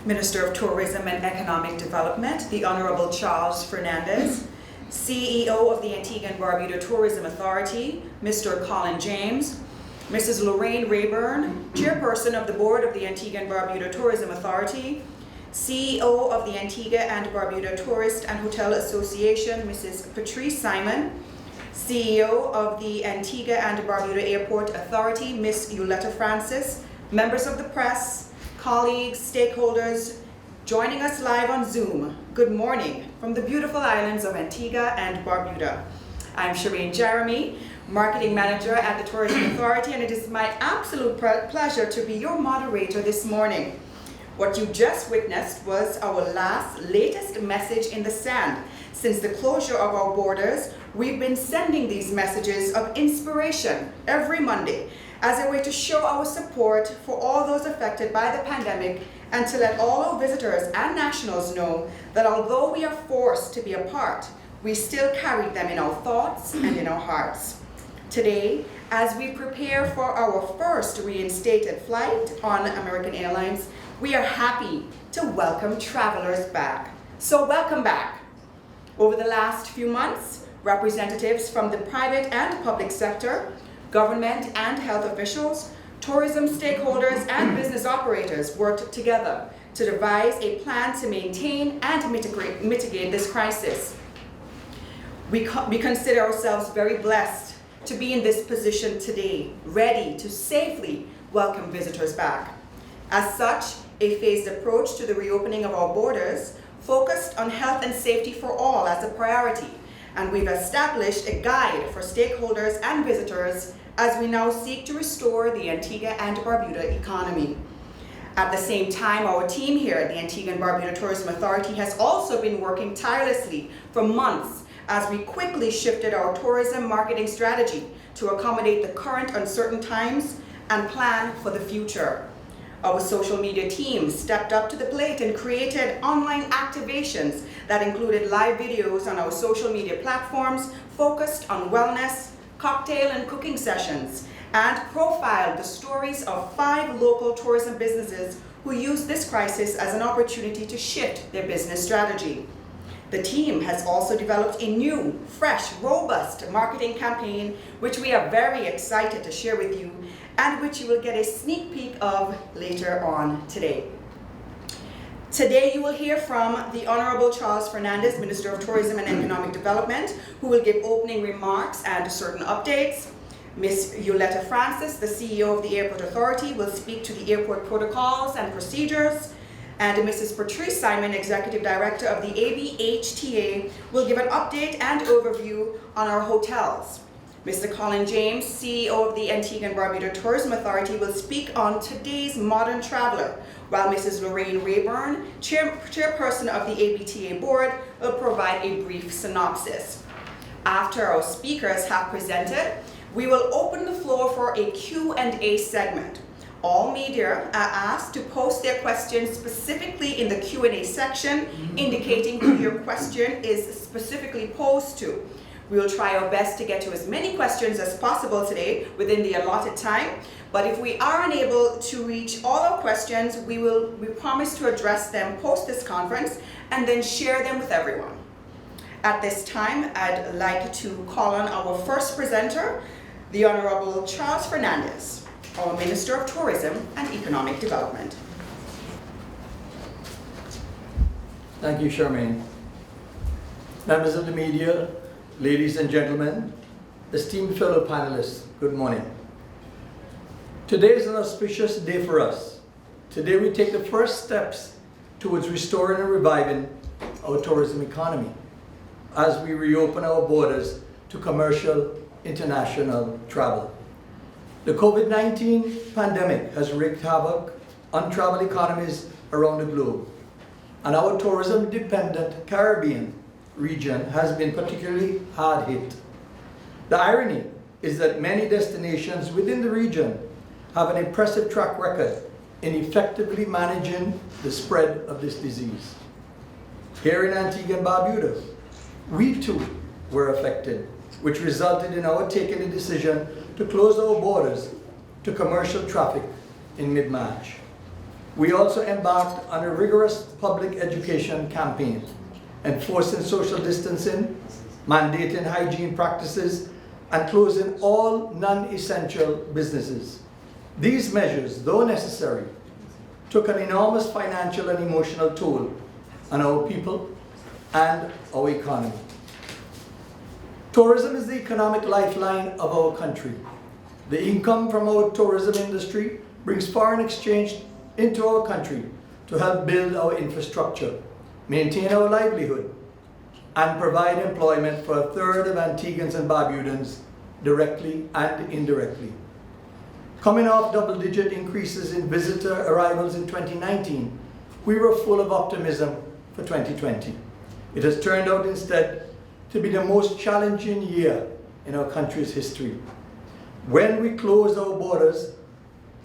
Minister of Tourism and Economic Development, the Honorable Charles Fernandez, CEO of the Antigua and Barbuda Tourism Authority, Mr. Colin James, Mrs. Lorraine Rayburn, Chairperson of the Board of the Antigua and Barbuda Tourism Authority, CEO of the Antigua and Barbuda Tourist and Hotel Association, Mrs. Patrice Simon, CEO of the Antigua and Barbuda Airport Authority, Ms. Yoletta Francis, members of the press, colleagues, stakeholders, joining us live on Zoom. Good morning from the beautiful islands of Antigua and Barbuda. I'm Shireen Jeremy, Marketing Manager at the Tourism Authority, and it is my absolute pleasure to be your moderator this morning. What you just witnessed was our latest message in the sand. Since the closure of our borders, we've been sending these messages of inspiration every Monday as a way to show our support for all those affected by the pandemic and to let all our visitors and nationals know that although we are forced to be apart, we still carry them in our thoughts and in our hearts. Today, as we prepare for our first reinstated flight on American Airlines, we are happy to welcome travelers back. So welcome back. Over the last few months, representatives from the private and public sector, government and health officials, tourism stakeholders, and business operators worked together to devise a plan to maintain and mitigate this crisis. We consider ourselves very blessed to be in this position today, ready to safely welcome visitors back. As such, a phased approach to the reopening of our borders focused on health and safety for all as a priority, and we've established a guide for stakeholders and visitors as we now seek to restore the Antigua and Barbuda economy. At the same time, our team here at the Antigua and Barbuda Tourism Authority has also been working tirelessly for months as we quickly shifted our tourism marketing strategy to accommodate the current uncertain times and plan for the future. Our social media team stepped up to the plate and created online activations that included live videos on our social media platforms focused on wellness, cocktail and cooking sessions, and profiled the stories of 5 local tourism businesses who used this crisis as an opportunity to shift their business strategy. The team has also developed a new, fresh, robust marketing campaign, which we are very excited to share with you, and which you will get a sneak peek of later on today. Today you will hear from the Honorable Charles Fernandez, Minister of Tourism and Economic Development, who will give opening remarks and certain updates. Ms. Yoletta Francis, the CEO of the Airport Authority, will speak to the airport protocols and procedures. And Mrs. Patrice Simon, Executive Director of the ABHTA, will give an update and overview on our hotels. Mr. Colin James, CEO of the Antigua and Barbuda Tourism Authority, will speak on today's modern traveler, while Mrs. Lorraine Rayburn, Chairperson of the ABTA Board, will provide a brief synopsis. After our speakers have presented, we will open the floor for a Q&A segment. All media are asked to post their questions specifically in the Q&A section, indicating who your question is specifically posed to. We will try our best to get to as many questions as possible today within the allotted time, but if we are unable to reach all our questions, we promise to address them post this conference and then share them with everyone. At this time, I'd like to call on our first presenter, the Honorable Charles Fernandez, our Minister of Tourism and Economic Development. Thank you, Charmaine. Members of the media, ladies and gentlemen, esteemed fellow panelists, good morning. Today is an auspicious day for us. Today we take the first steps towards restoring and reviving our tourism economy as we reopen our borders to commercial international travel. The COVID-19 pandemic has wreaked havoc on travel economies around the globe, and our tourism-dependent Caribbean region has been particularly hard hit. The irony is that many destinations within the region have an impressive track record in effectively managing the spread of this disease. Here in Antigua and Barbuda, we too were affected, which resulted in our taking the decision to close our borders to commercial traffic in mid-March. We also embarked on a rigorous public education campaign, enforcing social distancing, mandating hygiene practices, and closing all non-essential businesses. These measures, though necessary, took an enormous financial and emotional toll on our people and our economy. Tourism is the economic lifeline of our country. The income from our tourism industry brings foreign exchange into our country to help build our infrastructure, maintain our livelihood, and provide employment for a third of Antiguans and Barbudans directly and indirectly. Coming off double-digit increases in visitor arrivals in 2019, we were full of optimism for 2020. It has turned out instead to be the most challenging year in our country's history. When we closed our borders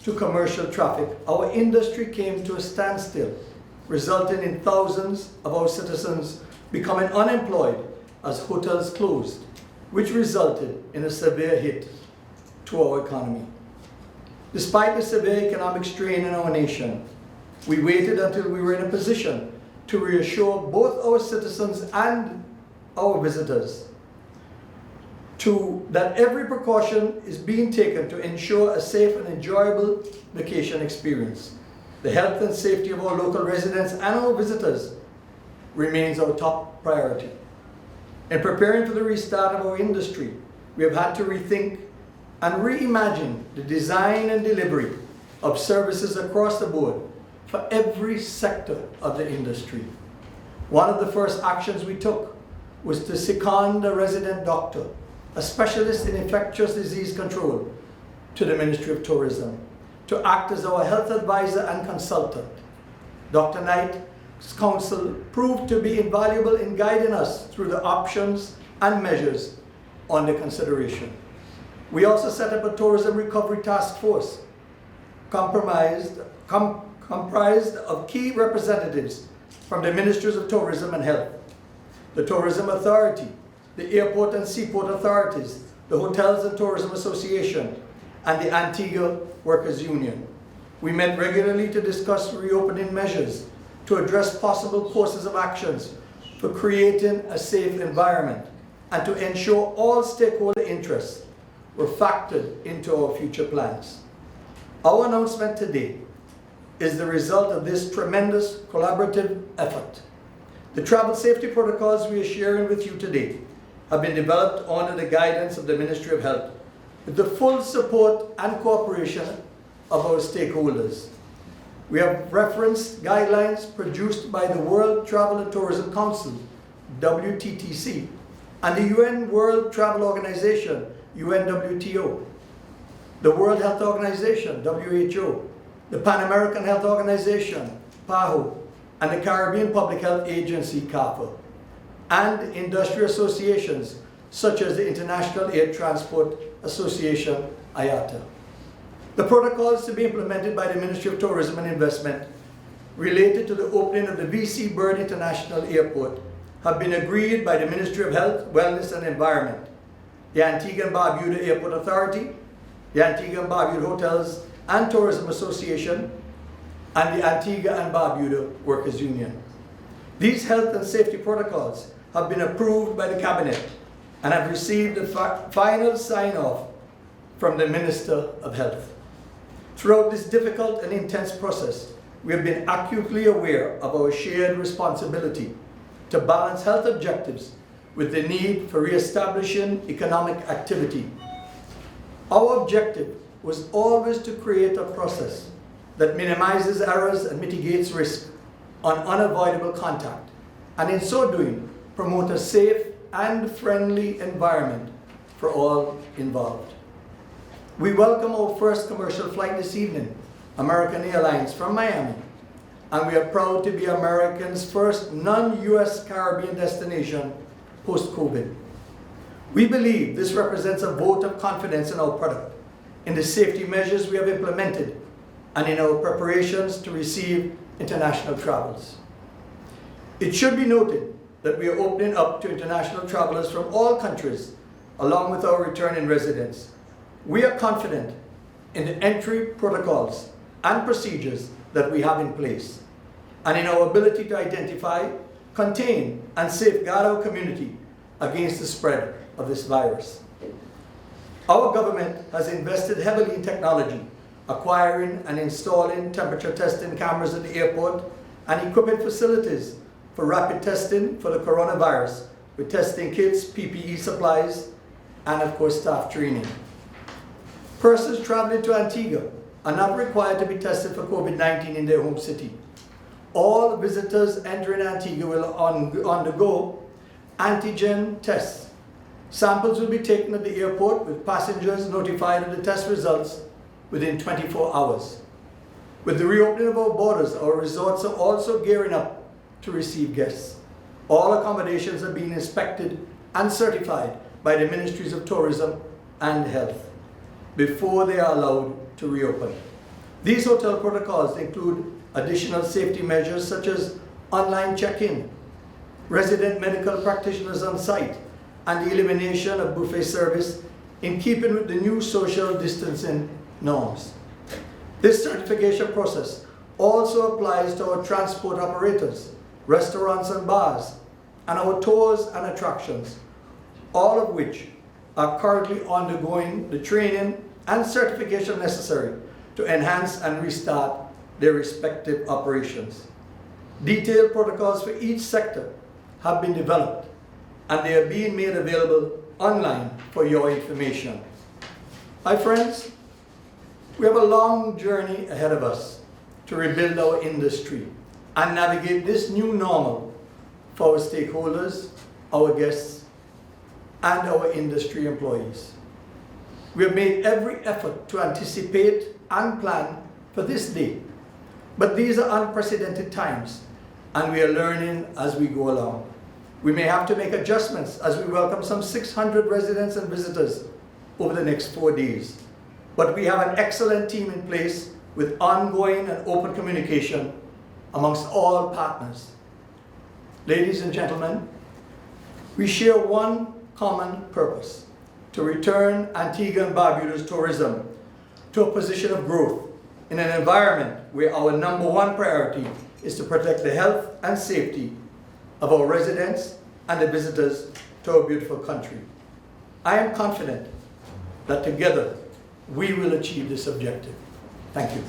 to commercial traffic, our industry came to a standstill, resulting in thousands of our citizens becoming unemployed as hotels closed, which resulted in a severe hit to our economy. Despite the severe economic strain in our nation, we waited until we were in a position to reassure both our citizens and our visitors that every precaution is being taken to ensure a safe and enjoyable vacation experience. The health and safety of our local residents and our visitors remains our top priority. In preparing for the restart of our industry, we have had to rethink and reimagine the design and delivery of services across the board for every sector of the industry. One of the first actions we took was to second a resident doctor, a specialist in infectious disease control, to the Ministry of Tourism to act as our health advisor and consultant. Dr. Knight's counsel proved to be invaluable in guiding us through the options and measures under consideration. We also set up a tourism recovery task force comprised of key representatives from the Ministries of Tourism and Health, the Tourism Authority, the Airport and Seaport Authorities, the Hotels and Tourism Association, and the Antigua Workers Union. We met regularly to discuss reopening measures to address possible courses of actions for creating a safe environment and to ensure all stakeholder interests were factored into our future plans. Our announcement today is the result of this tremendous collaborative effort. The travel safety protocols we are sharing with you today have been developed under the guidance of the Ministry of Health with the full support and cooperation of our stakeholders. We have referenced guidelines produced by the World Travel and Tourism Council, WTTC, and the UN World Travel Organization, UNWTO, the World Health Organization, WHO, the Pan American Health Organization, PAHO, and the Caribbean Public Health Agency, CAPA, and industry associations such as the International Air Transport Association, IATA. The protocols to be implemented by the Ministry of Tourism and Investment related to the opening of the V.C. Byrd International Airport have been agreed by the Ministry of Health, Wellness and Environment, the Antigua and Barbuda Airport Authority, the Antigua and Barbuda Hotels and Tourism Association, and the Antigua and Barbuda Workers Union. These health and safety protocols have been approved by the Cabinet and have received the final sign-off from the Minister of Health. Throughout this difficult and intense process, we have been acutely aware of our shared responsibility to balance health objectives with the need for re-establishing economic activity. Our objective was always to create a process that minimizes errors and mitigates risk on unavoidable contact, and in so doing, promote a safe and friendly environment for all involved. We welcome our first commercial flight this evening, American Airlines from Miami, and we are proud to be American's first non-US Caribbean destination post-COVID. We believe this represents a vote of confidence in our product, in the safety measures we have implemented, and in our preparations to receive international travels. It should be noted that we are opening up to international travelers from all countries, along with our returning residents. We are confident in the entry protocols and procedures that that we have in place, and in our ability to identify, contain, and safeguard our community against the spread of this virus. Our government has invested heavily in technology, acquiring and installing temperature testing cameras at the airport and equipping facilities for rapid testing for the coronavirus with testing kits, PPE supplies, and of course staff training. Persons traveling to Antigua are not required to be tested for COVID-19 in their home city. All visitors entering Antigua will undergo antigen tests. Samples will be taken at the airport with passengers notified of the test results within 24 hours. With the reopening of our borders, our resorts are also gearing up to receive guests. All accommodations are being inspected and certified by the Ministries of Tourism and Health before they are allowed to reopen. These hotel protocols include additional safety measures such as online check-in, resident medical practitioners on site, and the elimination of buffet service in keeping with the new social distancing norms. This certification process also applies to our transport operators, restaurants and bars, and our tours and attractions, all of which are currently undergoing the training and certification necessary to enhance and restart their respective operations. Detailed protocols for each sector have been developed, and they are being made available online for your information. My friends, we have a long journey ahead of us to rebuild our industry and navigate this new normal for our stakeholders, our guests, and our industry employees. We have made every effort to anticipate and plan for this day, but these are unprecedented times, and we are learning as we go along. We may have to make adjustments as we welcome some 600 residents and visitors over the next 4 days. But we have an excellent team in place with ongoing and open communication amongst all partners. Ladies and gentlemen, we share one common purpose: to return Antigua and Barbuda's tourism to a position of growth in an environment where our #1 priority is to protect the health and safety of our residents and the visitors to our beautiful country. I am confident that together we will achieve this objective. Thank you.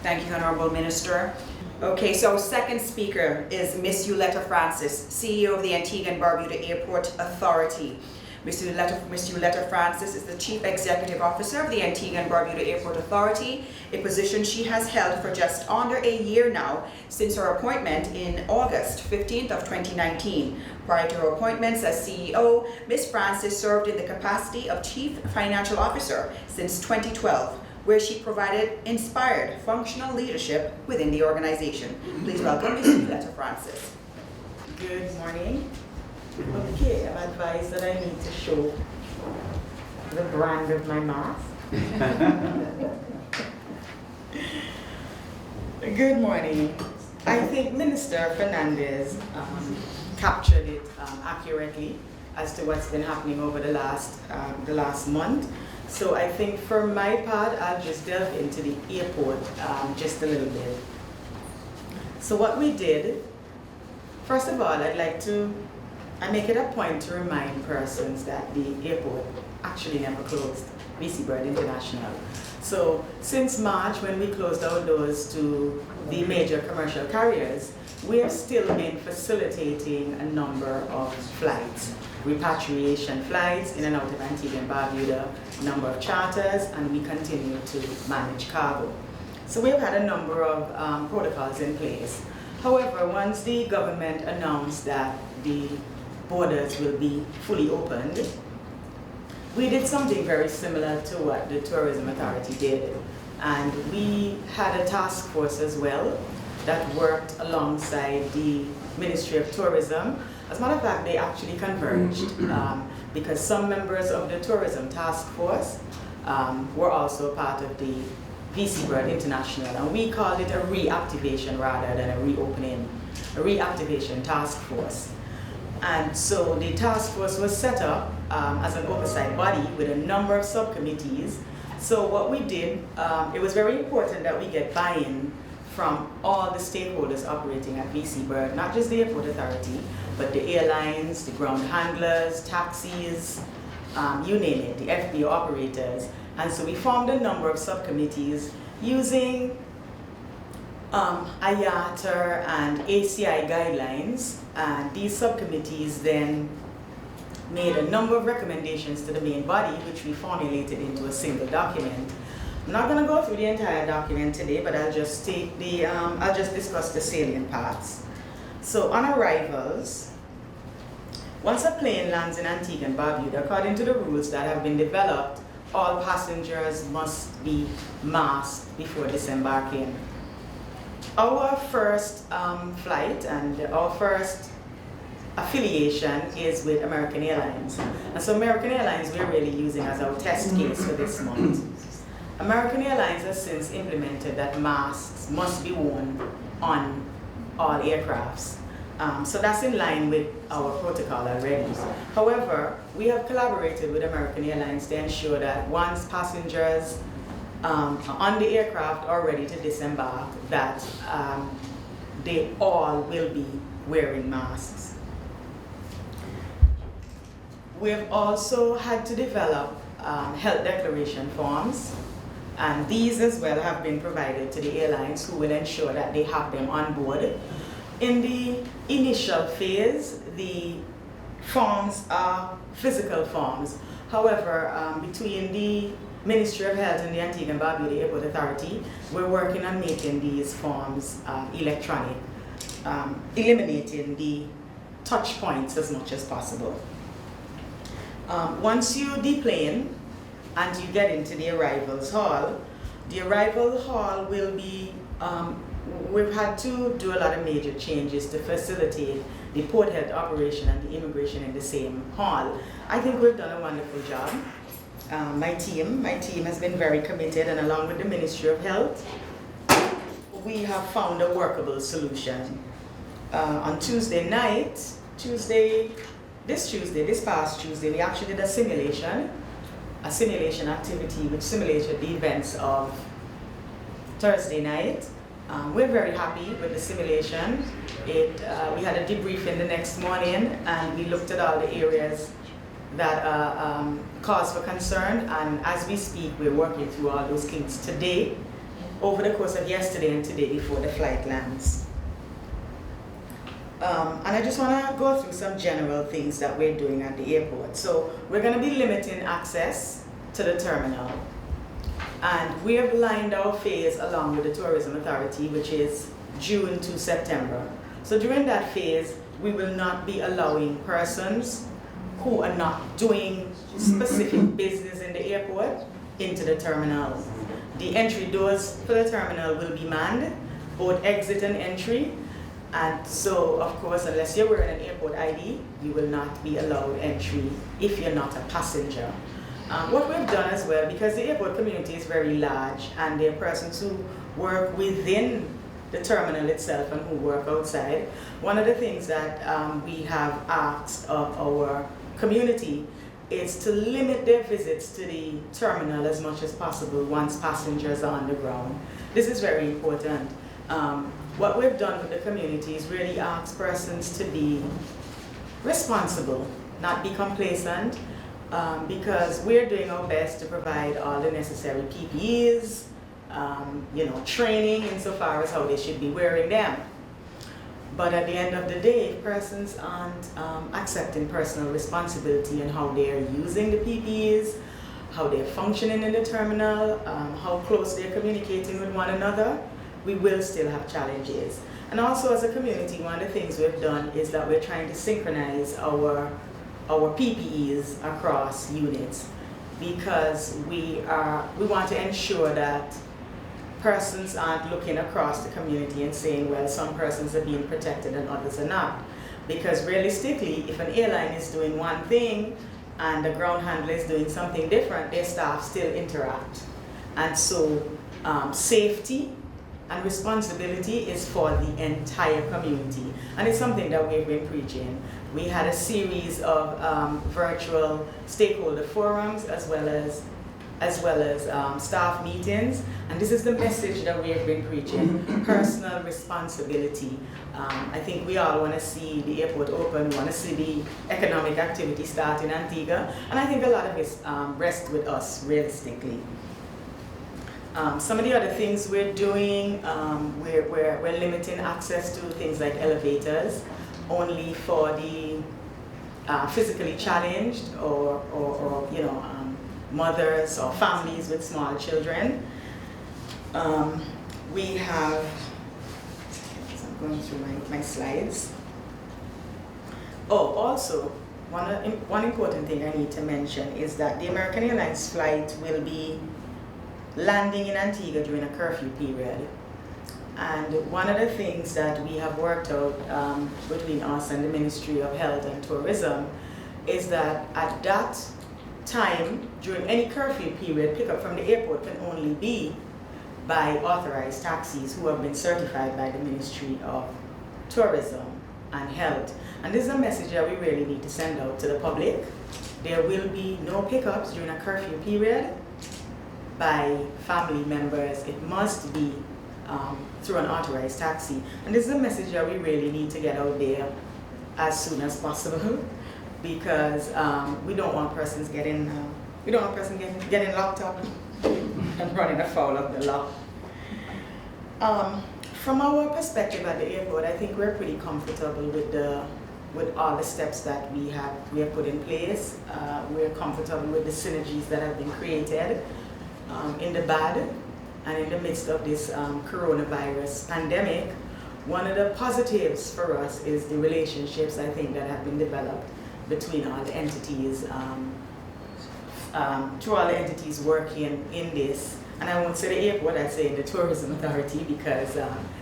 Thank you, Honorable Minister. Okay, so our second speaker is Ms. Uletta Francis, CEO of the Antigua and Barbuda Airport Authority. Ms. Uletta Francis is the Chief Executive Officer of the Antigua and Barbuda Airport Authority, a position she has held for just under a year now since her appointment in August 15th of 2019. Prior to her appointments as CEO, Ms. Francis served in the capacity of Chief Financial Officer since 2012, where she provided inspired functional leadership within the organization. Please welcome Ms. Uletta Francis. Good morning. Okay, I'm advised that I need to show the brand of my mask. Good morning. I think Minister Fernandez captured it accurately as to what's been happening over the last month. So I think for my part, I'll just delve into the airport just a little bit. So what we did, first of all, I make it a point to remind persons that the airport actually never closed, BC Bird International. So since March, when we closed our doors to the major commercial carriers, we have still been facilitating a number of flights, repatriation flights in and out of Antigua and Barbuda, number of charters, and we continue to manage cargo. So we've had a number of protocols in place. However, once the government announced that the borders will be fully opened, we did something very similar to what the Tourism Authority did. And we had a task force as well that worked alongside the Ministry of Tourism. As a matter of fact, they actually converged because some members of the Tourism Task Force were also part of the BC Bird International, and we called it a reactivation rather than a reopening, a reactivation task force. And so the task force was set up as an oversight body with a number of subcommittees. So what we did, it was very important that we get buy-in from all the stakeholders operating at VC Bird, not just the airport authority, but the airlines, the ground handlers, taxis, you name it, the FBO operators. And so we formed a number of subcommittees using IATA and ACI guidelines, and these subcommittees then made a number of recommendations to the main body, which we formulated into a single document. I'm not going to go through the entire document today, but I'll just discuss the salient parts. So on arrivals, once a plane lands in Antigua and Barbuda, according to the rules that have been developed, all passengers must be masked before disembarking. Our first flight and our first affiliation is with American Airlines. And so American Airlines we're really using as our test case for this month. American Airlines has since implemented that masks must be worn on all aircrafts. So that's in line with our protocol already. However, we have collaborated with American Airlines to ensure that once passengers on the aircraft are ready to disembark, that they all will be wearing masks. We have also had to develop health declaration forms, and these as well have been provided to the airlines, who will ensure that they have them on board. In the initial phase, the forms are physical forms. However, between the Ministry of Health and the Antigua and Barbuda Airport Authority, we're working on making these forms electronic, eliminating the touch points as much as possible. Once you deplane and you get into the arrivals hall, the arrival hall will be, we've had to do a lot of major changes to facilitate the port health operation and the immigration in the same hall. I think we've done a wonderful job. My team has been very committed, and along with the Ministry of Health, we have found a workable solution. On Tuesday night, this past Tuesday, we actually did a simulation activity which simulated the events of Thursday night. We're very happy with the simulation. We had a debriefing the next morning, and we looked at all the areas that cause for concern, and as we speak, we're working through all those kinks today, over the course of yesterday and today before the flight lands. And I just want to go through some general things that we're doing at the airport. So we're going to be limiting access to the terminal, and we have lined our phase along with the Tourism Authority, which is June to September. So during that phase, we will not be allowing persons who are not doing specific business in the airport into the terminal. The entry doors for the terminal will be manned, both exit and entry. And so, of course, unless you're wearing an airport ID, you will not be allowed entry if you're not a passenger. What we've done as well, because the airport community is very large and there are persons who work within the terminal itself and who work outside, one of the things that we have asked of our community is to limit their visits to the terminal as much as possible once passengers are on the ground. This is very important. What we've done with the community is really ask persons to be responsible, not be complacent, because we're doing our best to provide all the necessary PPEs, training insofar as how they should be wearing them. But at the end of the day, if persons aren't accepting personal responsibility in how they're using the PPEs, how they're functioning in the terminal, how close they're communicating with one another, we will still have challenges. And also as a community, one of the things we've done is that we're trying to synchronize our PPEs across units, because we want to ensure that persons aren't looking across the community and saying, well, some persons are being protected and others are not. Because realistically, if an airline is doing one thing and the ground handler is doing something different, their staff still interact. And so safety and responsibility is for the entire community. And it's something that we've been preaching. We had a series of virtual stakeholder forums as well as as well as staff meetings. And this is the message that we have been preaching, personal responsibility. I think we all want to see the airport open, we want to see the economic activity start in Antigua, and I think a lot of it rests with us realistically. Some of the other things we're doing, we're limiting access to things like elevators only for the physically challenged or mothers or families with small children. We have, I'm going through my slides. Oh, also, one important thing I need to mention is that the American Airlines flight will be landing in Antigua during a curfew period. And one of the things that we have worked out between us and the Ministry of Health and Tourism is that at that time, during any curfew period, pickup from the airport can only be by authorized taxis who have been certified by the Ministry of Tourism and Health. And this is a message that we really need to send out to the public. There will be no pickups during a curfew period by family members. It must be through an authorized taxi. And this is a message that we really need to get out there as soon as possible, because we don't want persons getting locked up and running afoul of the law. From our perspective at the airport, I think we're pretty comfortable with all the steps that we have put in place. We're comfortable with the synergies that have been created in the bad and in the midst of this coronavirus pandemic. One of the positives for us is the relationships, I think, that have been developed between all the entities, through all the entities working in this. And I won't say the airport, I'd say the tourism authority, because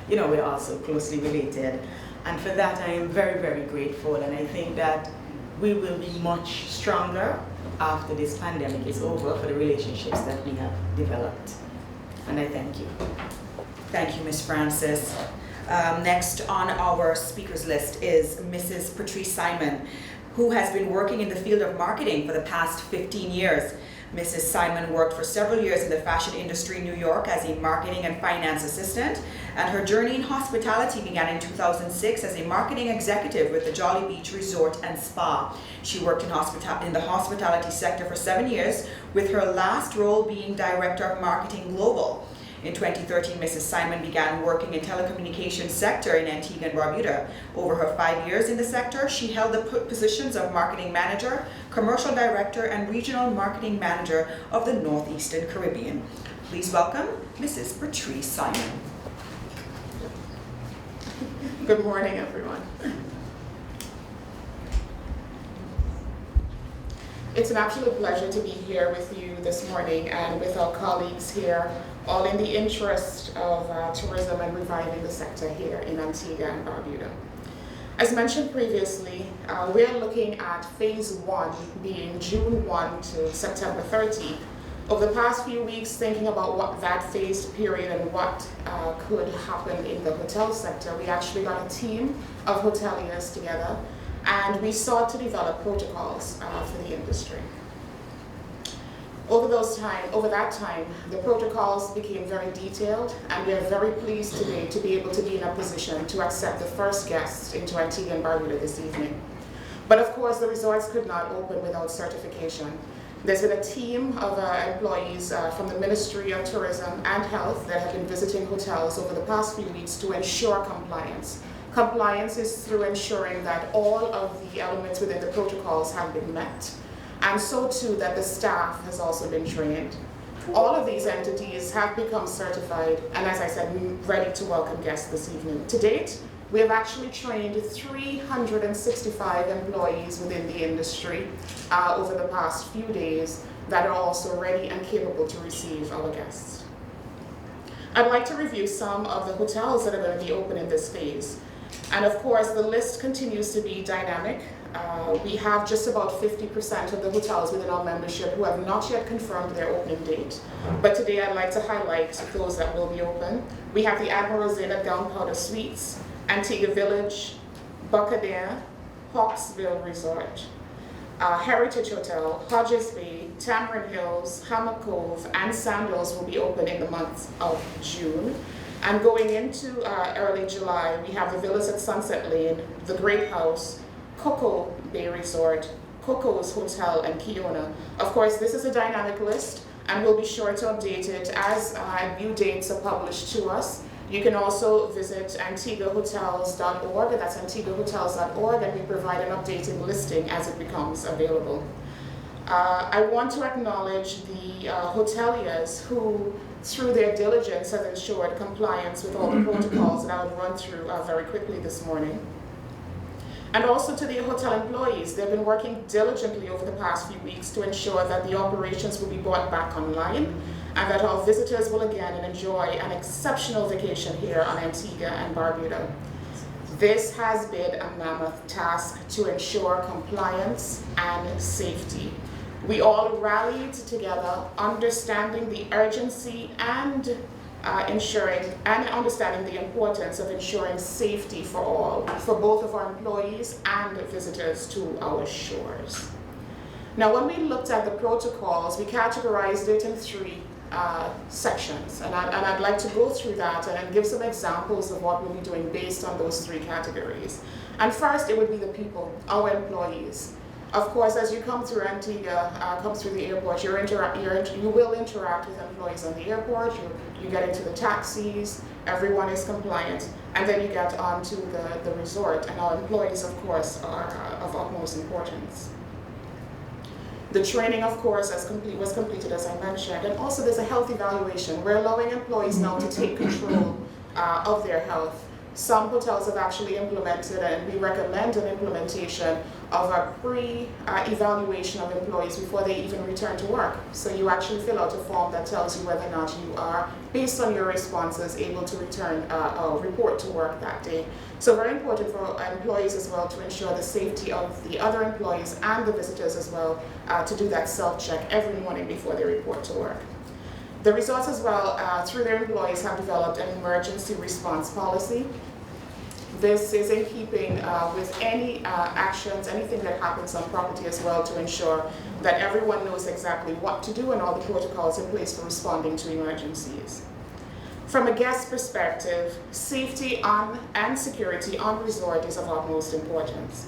we're also closely related. And for that, I am very, very grateful. And I think that we will be much stronger after this pandemic is over for the relationships that we have developed. And I thank you. Thank you, Ms. Francis. Next on our speakers list is Mrs. Patrice Simon, who has been working in the field of marketing for the past 15 years. Mrs. Simon worked for several years in the fashion industry in New York as a marketing and finance assistant, and her journey in hospitality began in 2006 as a marketing executive with the Jolly Beach Resort and Spa. She worked in the hospitality sector for 7 years, with her last role being Director of Marketing Global. In 2013, Mrs. Simon began working in telecommunications sector in Antigua and Barbuda. Over her 5 years in the sector, she held the positions of marketing manager, commercial director, and regional marketing manager of the Northeastern Caribbean. Please welcome Mrs. Patrice Simon. Good morning, everyone. It's an absolute pleasure to be here with you this morning and with our colleagues here, all in the interest of tourism and reviving the sector here in Antigua and Barbuda. As mentioned previously, we are looking at phase 1 being June 1 to September 30. Over the past few weeks, thinking about what that phased period and what could happen in the hotel sector, we actually got a team of hoteliers together and we sought to develop protocols for the industry. Over that time, the protocols became very detailed, and we are very pleased today to be able to be in a position to accept the first guests into Antigua and Barbuda this evening. But of course, the resorts could not open without certification. There's been a team of employees from the Ministry of Tourism and Health that have been visiting hotels over the past few weeks to ensure compliance. Compliance is through ensuring that all of the elements within the protocols have been met, and so too that the staff has also been trained. All of these entities have become certified and, as I said, ready to welcome guests this evening. To date, we have actually trained 365 employees within the industry over the past few days that are also ready and capable to receive our guests. I'd like to review some of the hotels that are going to be open in this phase. And of course, the list continues to be dynamic. We have just about 50% of the hotels within our membership who have not yet confirmed their opening date. But today I'd like to highlight those that will be open. We have the Admiral's Inn at Gunpowder Suites, Antigua Village, Barbuda, Hawksville Resort. Heritage Hotel, Hodges Bay, Tamarind Hills, Hammock Cove, and Sandals will be open in the month of June. And going into early July, we have the Villas at Sunset Lane, the Great House, Cocoa Bay Resort, Coco's Hotel, and Kiona. Of course, this is a dynamic list, and we'll be sure to update it as new dates are published to us. You can also visit antiguahotels.org, that's antiguahotels.org, and we provide an updated listing as it becomes available. I want to acknowledge the hoteliers who, through their diligence, have ensured compliance with all the protocols that I will run through very quickly this morning. And also to the hotel employees, they've been working diligently over the past few weeks to ensure that the operations will be brought back online and that our visitors will again enjoy an exceptional vacation here on Antigua and Barbuda. This has been a mammoth task to ensure compliance and safety. We all rallied together, understanding the urgency and understanding the importance of ensuring safety for all, for both of our employees and visitors to our shores. Now, when we looked at the protocols, we categorized it in three sections, and I'd like to go through that and give some examples of what we'll be doing based on those three categories. And first, it would be the people, our employees. Of course, as you come through Antigua, come through the airport, you will interact with employees on the airport, you get into the taxis, everyone is compliant, and then you get onto the resort, and our employees, of course, are of utmost importance. The training, of course, was completed, as I mentioned, and also there's a health evaluation. We're allowing employees now to take control of their health. Some hotels have actually implemented, and we recommend an implementation of a pre-evaluation of employees before they even return to work. So you actually fill out a form that tells you whether or not you are, based on your responses, able to return or report to work that day. So very important for employees as well to ensure the safety of the other employees and the visitors as well to do that self-check every morning before they report to work. The resorts as well, through their employees, have developed an emergency response policy. This is in keeping with any actions, anything that happens on property as well, to ensure that everyone knows exactly what to do and all the protocols in place for responding to emergencies. From a guest perspective, safety and security on resort is of utmost importance.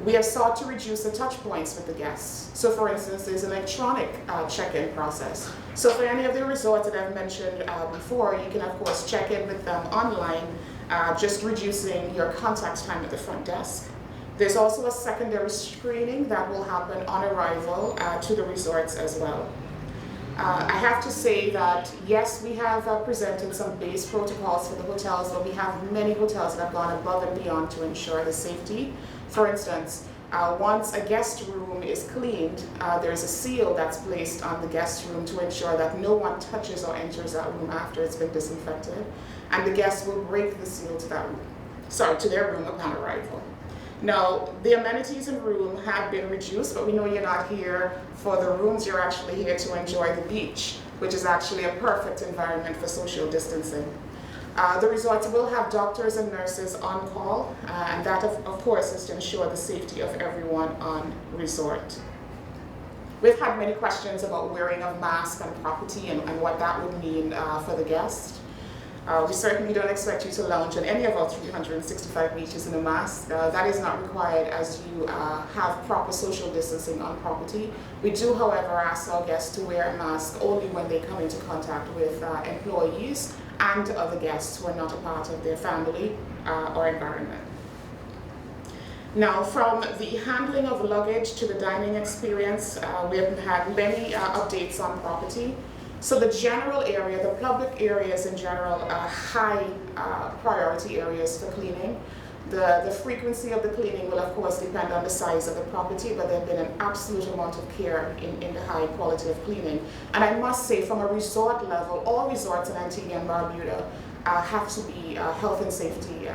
We have sought to reduce the touch points with the guests. So for instance, there's an electronic check-in process. So for any of the resorts that I've mentioned before, you can of course check in with them online, just reducing your contact time at the front desk. There's also a secondary screening that will happen on arrival to the resorts as well. I have to say that yes, we have presented some base protocols for the hotels, but we have many hotels that have gone above and beyond to ensure the safety. For instance, once a guest room is cleaned, there's a seal that's placed on the guest room to ensure that no one touches or enters that room after it's been disinfected, and the guests will break the seal to their room upon arrival. Now, the amenities in room have been reduced, but we know you're not here for the rooms, you're actually here to enjoy the beach, which is actually a perfect environment for social distancing. The resorts will have doctors and nurses on call, and that of course is to ensure the safety of everyone on resort. We've had many questions about wearing of masks on property and what that would mean for the guest. We certainly don't expect you to lounge on any of our 365 beaches in a mask. That is not required as you have proper social distancing on property. We do, however, ask our guests to wear a mask only when they come into contact with employees and other guests who are not a part of their family or environment. Now, from the handling of luggage to the dining experience, we have had many updates on property. So the general area, the public areas in general, are high priority areas for cleaning. The frequency of the cleaning will of course depend on the size of the property, but there's been an absolute amount of care in the high quality of cleaning. And I must say, from a resort level, all resorts in Antigua and Barbuda have to be have health and safety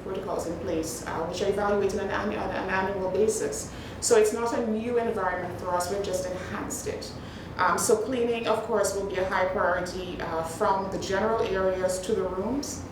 protocols in place, which are evaluated on an annual basis. So it's not a new environment for us, we've just enhanced it. So cleaning, of course, will be a high priority from the general areas to the rooms.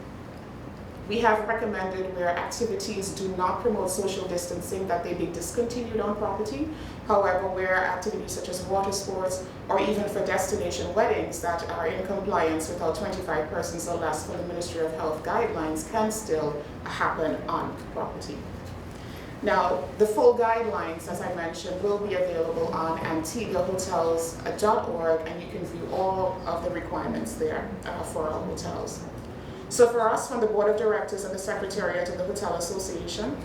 We have recommended where activities do not promote social distancing that they be discontinued on property. However, where activities such as water sports or even for destination weddings that are in compliance with our 25 persons or less for the Ministry of Health guidelines can still happen on property. Now, the full guidelines, as I mentioned, will be available on antiguahotels.org, and you can view all of the requirements there for our hotels. So for us, from the Board of Directors and the Secretariat of the Hotel Association,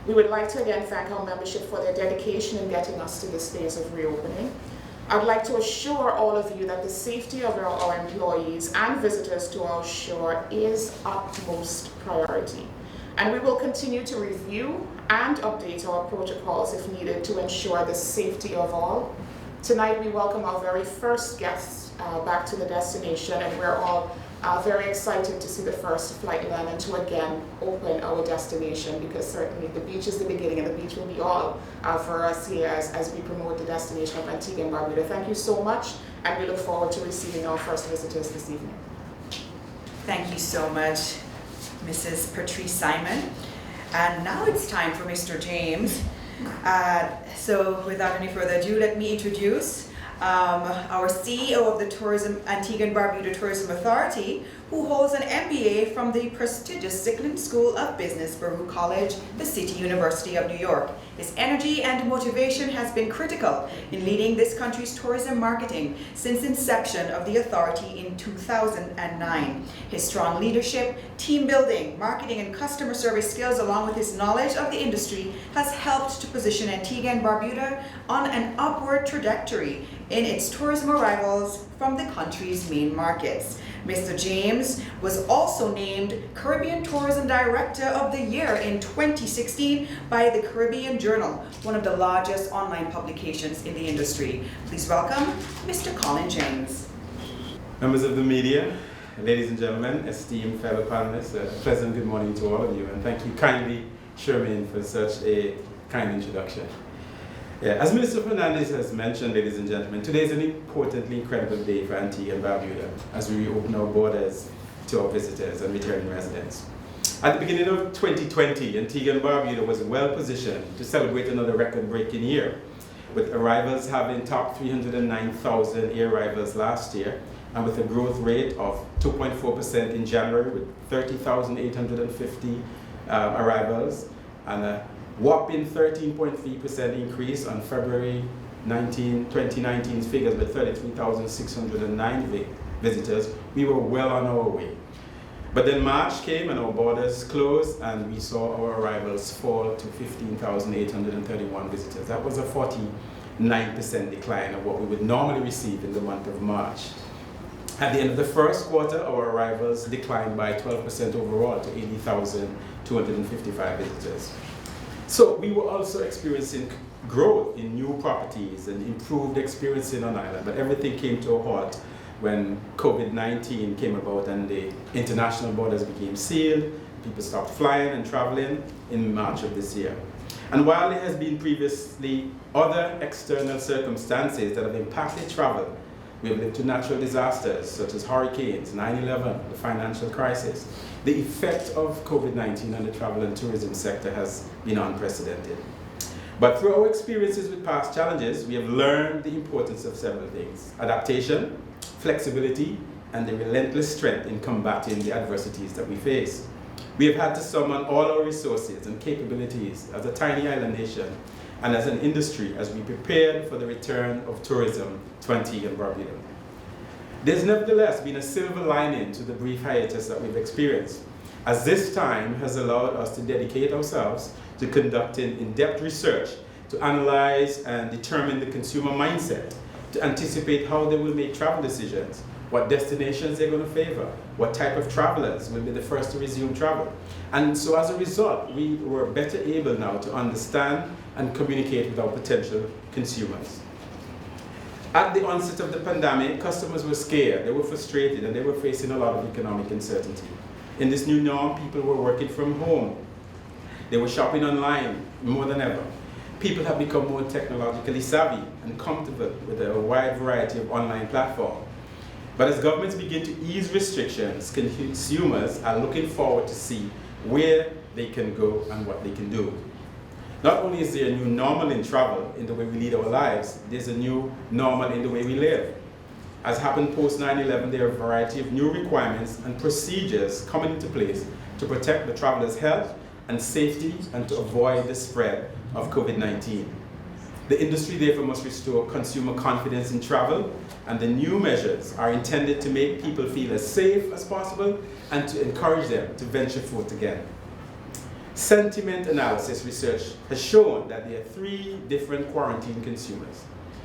we would like to again thank our membership for their dedication in getting us to this phase of reopening. I'd like to assure all of you that the safety of our employees and visitors to our shore is utmost priority. And we will continue to review and update our protocols if needed to ensure the safety of all. Tonight we welcome our very first guests back to the destination, and we're all very excited to see the first flight land and to again open our destination, because certainly the beach is the beginning and the beach will be all for us here as we promote the destination of Antigua and Barbuda. Thank you so much, and we look forward to receiving our first visitors this evening. Thank you so much, Mrs. Patrice Simon. And now it's time for Mr. James. So without any further ado, let me introduce our CEO of the Antigua and Barbuda Tourism Authority, who holds an MBA from the prestigious Zicklin School of Business, Baruch College, the City University of New York. His energy and motivation has been critical in leading this country's tourism marketing since inception of the authority in 2009. His strong leadership, team building, marketing, and customer service skills, along with his knowledge of the industry, has helped to position Antigua and Barbuda on an upward trajectory in its tourism arrivals from the country's main markets. Mr. James was also named Caribbean Tourism Director of the Year in 2016 by the Caribbean Journal, one of the largest online publications in the industry. Please welcome Mr. Colin James. Members of the media, ladies and gentlemen, esteemed fellow panelists, a pleasant good morning to all of you, and thank you kindly, Charmaine, for such a kind introduction. Yeah, as Minister Fernandez has mentioned, ladies and gentlemen, today is an importantly incredible day for Antigua and Barbuda as we reopen our borders to our visitors and returning residents. At the beginning of 2020, Antigua and Barbuda was well positioned to celebrate another record-breaking year, with arrivals having topped 309,000 air arrivals last year, and with a growth rate of 2.4% in January, with 30,850 arrivals, and a whopping 13.3% increase on February 2019's figures with 33,609 visitors. We were well on our way. But then March came and our borders closed, and we saw our arrivals fall to 15,831 visitors. That was a 49% decline of what we would normally receive in the month of March. At the end of the first quarter, our arrivals declined by 12% overall to 80,255 visitors. So we were also experiencing growth in new properties and improved experiencing on island, but everything came to a halt when COVID-19 came about and the international borders became sealed. People stopped flying and traveling in March of this year. And while there has been previously other external circumstances that have impacted travel, we have lived through natural disasters such as hurricanes, 9/11, the financial crisis. The effect of COVID-19 on the travel and tourism sector has been unprecedented. But through our experiences with past challenges, we have learned the importance of several things: adaptation, flexibility, and the relentless strength in combating the adversities that we face. We have had to summon all our resources and capabilities as a tiny island nation and as an industry as we prepared for the return of tourism to Antigua and Barbuda. There's nevertheless been a silver lining to the brief hiatus that we've experienced, as this time has allowed us to dedicate ourselves to conducting in-depth research to analyze and determine the consumer mindset, to anticipate how they will make travel decisions, what destinations they're going to favor, what type of travelers will be the first to resume travel. And so as a result, we were better able now to understand and communicate with our potential consumers. At the onset of the pandemic, customers were scared, they were frustrated, and they were facing a lot of economic uncertainty. In this new norm, people were working from home. They were shopping online more than ever. People have become more technologically savvy and comfortable with a wide variety of online platforms. But as governments begin to ease restrictions, consumers are looking forward to see where they can go and what they can do. Not only is there a new normal in travel, in the way we lead our lives, there's a new normal in the way we live. As happened post 9/11, there are a variety of new requirements and procedures coming into place to protect the traveler's health and safety and to avoid the spread of COVID-19. The industry therefore must restore consumer confidence in travel, and the new measures are intended to make people feel as safe as possible and to encourage them to venture forth again. Sentiment analysis research has shown that there are three different quarantine consumers: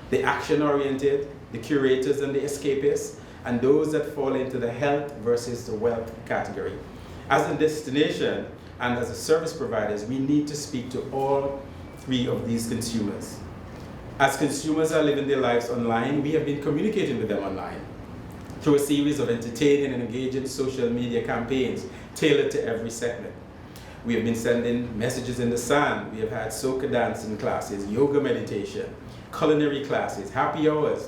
the action-oriented, the curators and the escapists, and those that fall into the health versus the wealth category. As a destination and as a service providers, we need to speak to all three of these consumers. As consumers are living their lives online, we have been communicating with them online through a series of entertaining and engaging social media campaigns tailored to every segment. We have been sending messages in the sand. We have had soca dancing classes, yoga meditation, culinary classes, happy hours,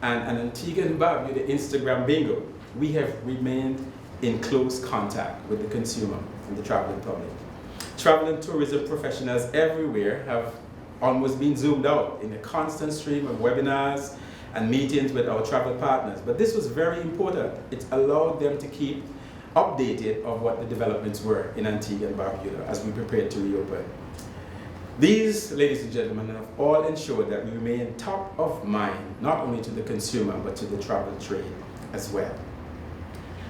and an Antigua and Barbuda Instagram bingo. We have remained in close contact with the consumer and the traveling public. Travel and tourism professionals everywhere have almost been zoomed out in a constant stream of webinars and meetings with our travel partners. But this was very important. It allowed them to keep updated of what the developments were in Antigua and Barbuda as we prepared to reopen. These, ladies and gentlemen, have all ensured that we remain top of mind, not only to the consumer, but to the travel trade as well.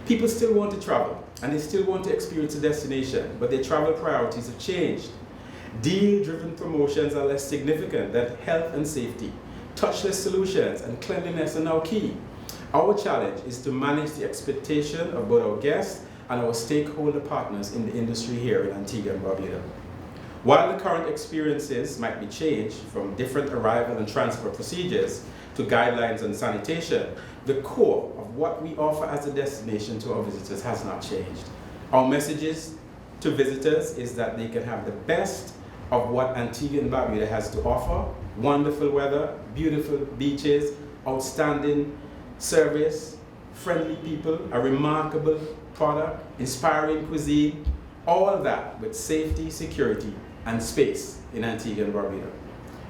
People still want to travel, and they still want to experience a destination, but their travel priorities have changed. Deal-driven promotions are less significant than health and safety. Touchless solutions and cleanliness are now key. Our challenge is to manage the expectation of both our guests and our stakeholder partners in the industry here in Antigua and Barbuda. While the current experiences might be changed from different arrival and transfer procedures to guidelines on sanitation, the core of what we offer as a destination to our visitors has not changed. Our messages to visitors is that they can have the best of what Antigua and Barbuda has to offer: wonderful weather, beautiful beaches, outstanding service, friendly people, a remarkable product, inspiring cuisine, all of that with safety, security, and space in Antigua and Barbuda.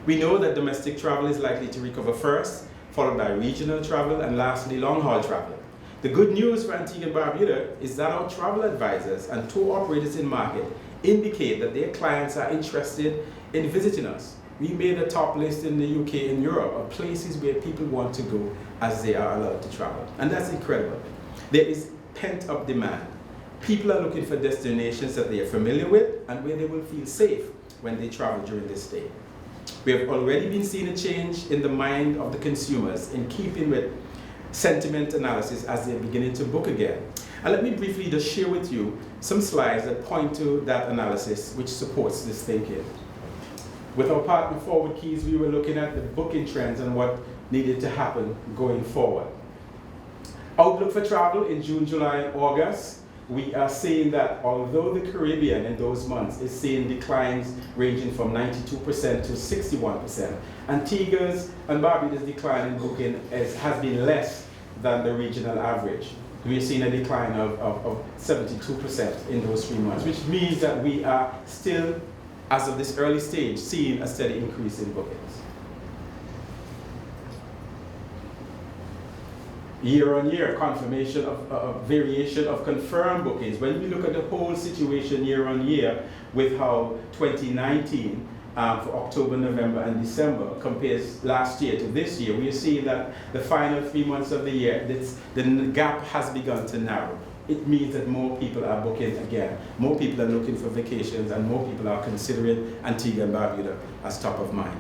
We know that domestic travel is likely to recover first, followed by regional travel, and lastly, long-haul travel. The good news for Antigua and Barbuda is that our travel advisors and tour operators in market indicate that their clients are interested in visiting us. We made a top list in the UK and Europe of places where people want to go as they are allowed to travel. And that's incredible. There is pent-up demand. People are looking for destinations that they are familiar with and where they will feel safe when they travel during this stay. We have already been seeing a change in the mind of the consumers in keeping with sentiment analysis as they're beginning to book again. And let me briefly just share with you some slides that point to that analysis which supports this thinking. With our partner Forward Keys, we were looking at the booking trends and what needed to happen going forward. Outlook for travel in June, July, and August. We are seeing that although the Caribbean in those months is seeing declines ranging from 92% to 61%, Antigua's and Barbuda's decline in booking has been less than the regional average. We're seeing a decline of 72% in those 3 months, which means that we are still, as of this early stage, seeing a steady increase in bookings. Year-on-year confirmation of variation of confirmed bookings. When we look at the whole situation year-on-year with how 2019 for October, November, and December compares last year to this year, we are seeing that the final 3 months of the year, the gap has begun to narrow. It means that more people are booking again. More people are looking for vacations, and more people are considering Antigua and Barbuda as top of mind.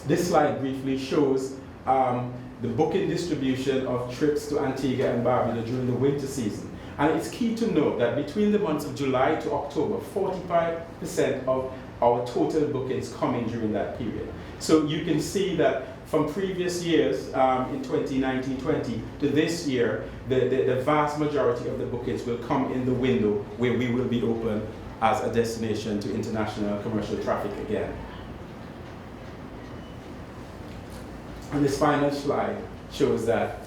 This slide briefly shows the booking distribution of trips to Antigua and Barbuda during the winter season. And it's key to note that between the months of July to October, 45% of our total bookings come in during that period. So you can see that from previous years in 2019-20 to this year, the vast majority of the bookings will come in the window where we will be open as a destination to international commercial traffic again. And this final slide shows that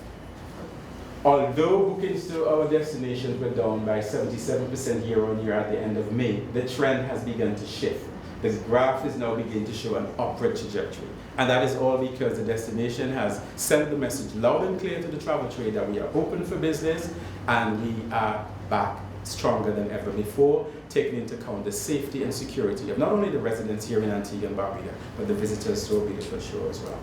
although bookings to our destinations were down by 77% year on year at the end of May, the trend has begun to shift. This graph is now beginning to show an upward trajectory. And that is all because the destination has sent the message loud and clear to the travel trade that we are open for business and we are back stronger than ever before, taking into account the safety and security of not only the residents here in Antigua and Barbuda, but the visitors to our beautiful shore as well.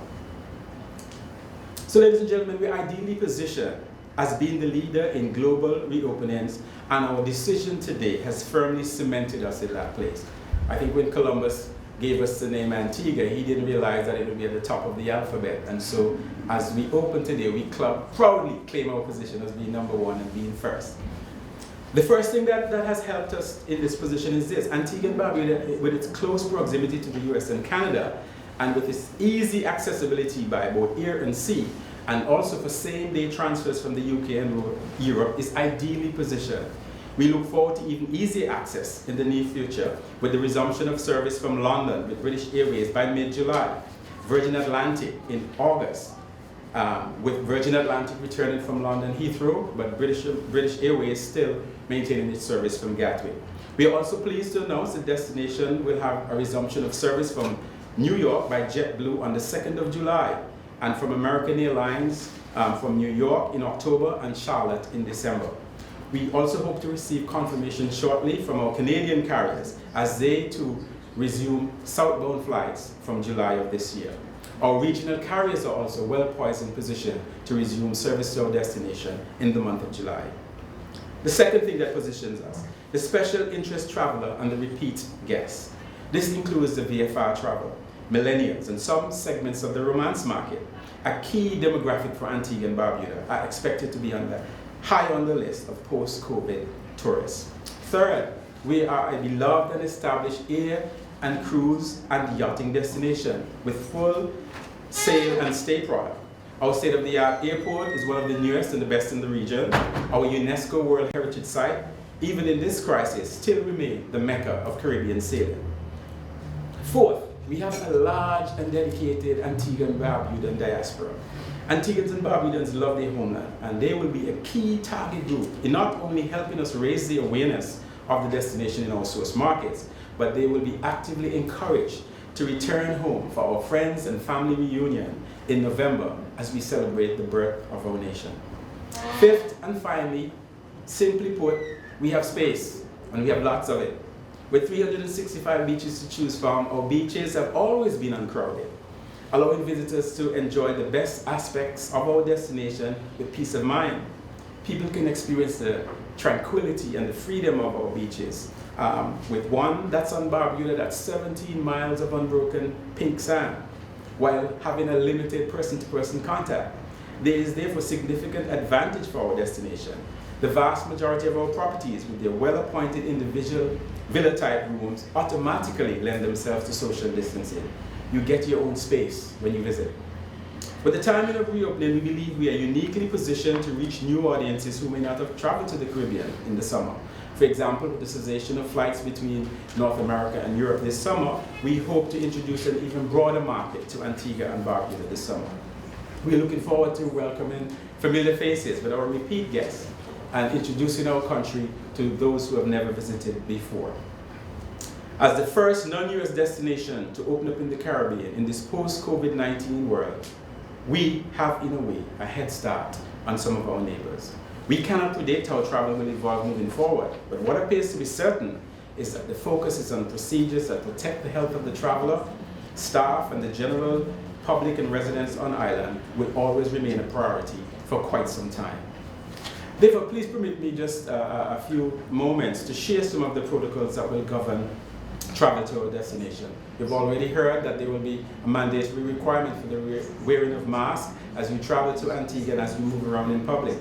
So ladies and gentlemen, we're ideally positioned as being the leader in global reopenings, and our decision today has firmly cemented us in that place. I think when Columbus gave us the name Antigua, he didn't realize that it would be at the top of the alphabet. And so as we open today, we proudly claim our position as being number one and being first. The first thing that has helped us in this position is this: Antigua and Barbuda, with its close proximity to the US and Canada, and with its easy accessibility by both air and sea, and also for same-day transfers from the UK and Europe, is ideally positioned. We look forward to even easier access in the near future with the resumption of service from London with British Airways by mid-July, Virgin Atlantic in August, with Virgin Atlantic returning from London Heathrow, but British Airways still maintaining its service from Gatwick. We are also pleased to announce the destination will have a resumption of service from New York by JetBlue on the 2nd of July, and from American Airlines from New York in October and Charlotte in December. We also hope to receive confirmation shortly from our Canadian carriers as they too resume southbound flights from July of this year. Our regional carriers are also well poised in position to resume service to our destination in the month of July. The second thing that positions us, the special interest traveler and the repeat guest. This includes the VFR travel, millennials, and some segments of the romance market. A key demographic for Antigua and Barbuda are expected to be high on the list of post-COVID tourists. Third, we are a beloved and established air and cruise and yachting destination with full sail and stay product. Our state-of-the-art airport is one of the newest and the best in the region. Our UNESCO World Heritage Site, even in this crisis, still remains the Mecca of Caribbean sailing. Fourth, we have a large and dedicated Antigua and Barbudan diaspora. Antiguans and Barbudans love their homeland, and they will be a key target group in not only helping us raise the awareness of the destination in our source markets, but they will be actively encouraged to return home for our friends and family reunion in November as we celebrate the birth of our nation. Fifth and finally, simply put, we have space, and we have lots of it. With 365 beaches to choose from, our beaches have always been uncrowded, allowing visitors to enjoy the best aspects of our destination with peace of mind. People can experience the tranquility and the freedom of our beaches. With one that's on Barbuda, that's 17 miles of unbroken pink sand, while having a limited person-to-person contact. There is therefore significant advantage for our destination. The vast majority of our properties, with their well-appointed individual villa-type rooms, automatically lend themselves to social distancing. You get your own space when you visit. With the timing of reopening, we believe we are uniquely positioned to reach new audiences who may not have traveled to the Caribbean in the summer. For example, with the cessation of flights between North America and Europe this summer, we hope to introduce an even broader market to Antigua and Barbuda this summer. We're looking forward to welcoming familiar faces with our repeat guests and introducing our country to those who have never visited before. As the first non-US destination to open up in the Caribbean in this post-COVID-19 world, we have, in a way, a head start on some of our neighbors. We cannot predict how travel will evolve moving forward, but what appears to be certain is that the focus is on procedures that protect the health of the traveler, staff, and the general public and residents on island will always remain a priority for quite some time. Therefore, please permit me just a few moments to share some of the protocols that will govern travel to our destination. You've already heard that there will be a mandatory requirement for the wearing of masks as you travel to Antigua and as you move around in public.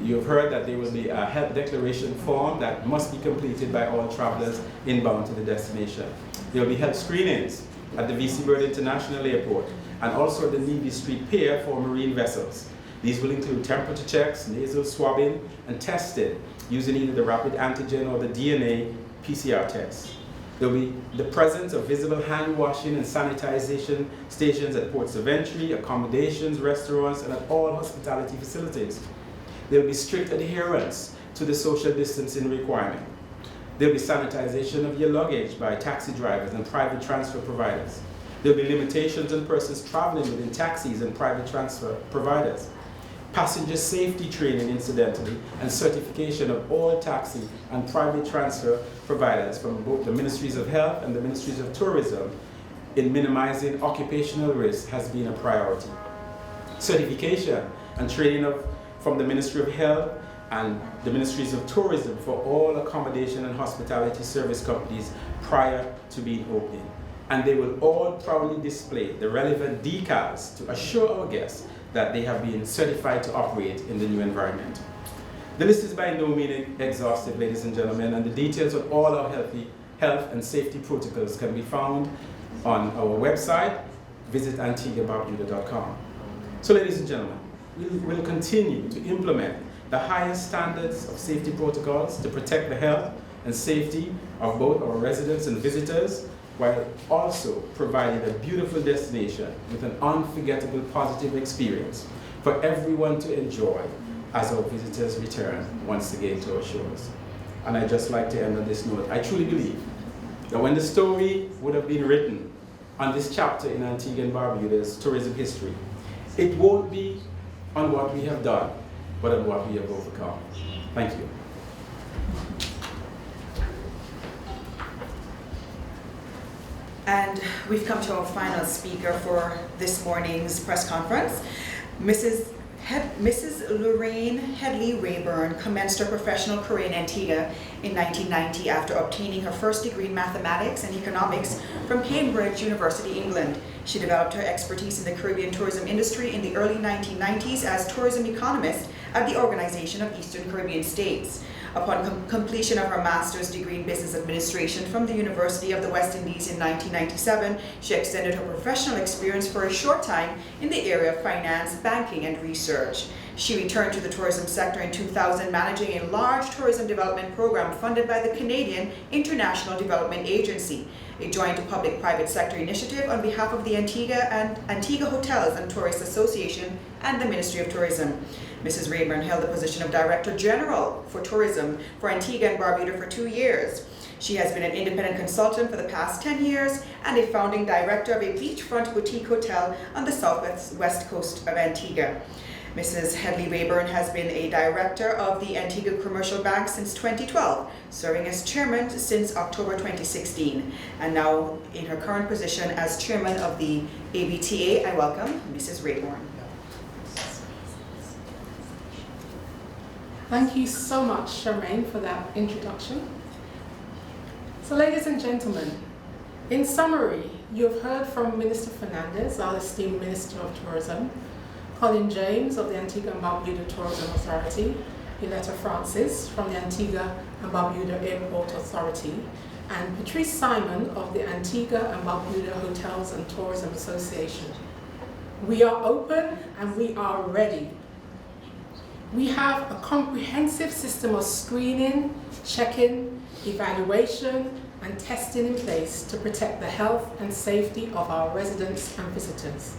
You've heard that there will be a health declaration form that must be completed by all travelers inbound to the destination. There will be health screenings at the VC Bird International Airport and also at the Navy Street Pier for marine vessels. These will include temperature checks, nasal swabbing, and testing using either the rapid antigen or the DNA PCR test. There will be the presence of visible hand washing and sanitization stations at ports of entry, accommodations, restaurants, and at all hospitality facilities. There will be strict adherence to the social distancing requirement. There will be sanitization of your luggage by taxi drivers and private transfer providers. There will be limitations on persons traveling within taxis and private transfer providers. Passenger safety training, incidentally, and certification of all taxi and private transfer providers from both the Ministries of Health and the Ministries of Tourism in minimizing occupational risk has been a priority. Certification and training from the Ministry of Health and the Ministries of Tourism for all accommodation and hospitality service companies prior to being open. And they will all proudly display the relevant decals to assure our guests that they have been certified to operate in the new environment. The list is by no means exhaustive, ladies and gentlemen, and the details of all our health and safety protocols can be found on our website, visit antiguabarbuda.com. So ladies and gentlemen, we will continue to implement the highest standards of safety protocols to protect the health and safety of both our residents and visitors, while also providing a beautiful destination with an unforgettable positive experience for everyone to enjoy as our visitors return once again to our shores. And I'd just like to end on this note. I truly believe that when the story would have been written on this chapter in Antigua and Barbuda's tourism history, it won't be on what we have done, but on what we have overcome. Thank you. And we've come to our final speaker for this morning's press conference. Mrs. Lorraine Headley Rayburn commenced her professional career in Antigua in 1990 after obtaining her first degree in mathematics and economics from Cambridge University, England. She developed her expertise in the Caribbean tourism industry in the early 1990s as tourism economist at the Organization of Eastern Caribbean States. Upon completion of her master's degree in business administration from the University of the West Indies in 1997, she extended her professional experience for a short time in the area of finance, banking, and research. She returned to the tourism sector in 2000, managing a large tourism development program funded by the Canadian International Development Agency, a joint public-private sector initiative on behalf of the Antigua Hotels and Tourists Association and the Ministry of Tourism. Mrs. Rayburn held the position of Director General for Tourism for Antigua and Barbuda for 2 years. She has been an independent consultant for the past 10 years and a founding director of a beachfront boutique hotel on the southwest coast of Antigua. Mrs. Headley Rayburn has been a director of the Antigua Commercial Bank since 2012, serving as chairman since October 2016, and now in her current position as chairman of the ABTA, I welcome Mrs. Rayburn. Thank you so much, Charmaine, for that introduction. So, ladies and gentlemen, in summary, you have heard from Minister Fernandez, our esteemed Minister of Tourism, Colin James of the Antigua and Barbuda Tourism Authority, Yoletta Francis from the Antigua and Barbuda Airport Authority, and Patrice Simon of the Antigua and Barbuda Hotels and Tourism Association. We are open and we are ready. We have a comprehensive system of screening, check-in, evaluation, and testing in place to protect the health and safety of our residents and visitors.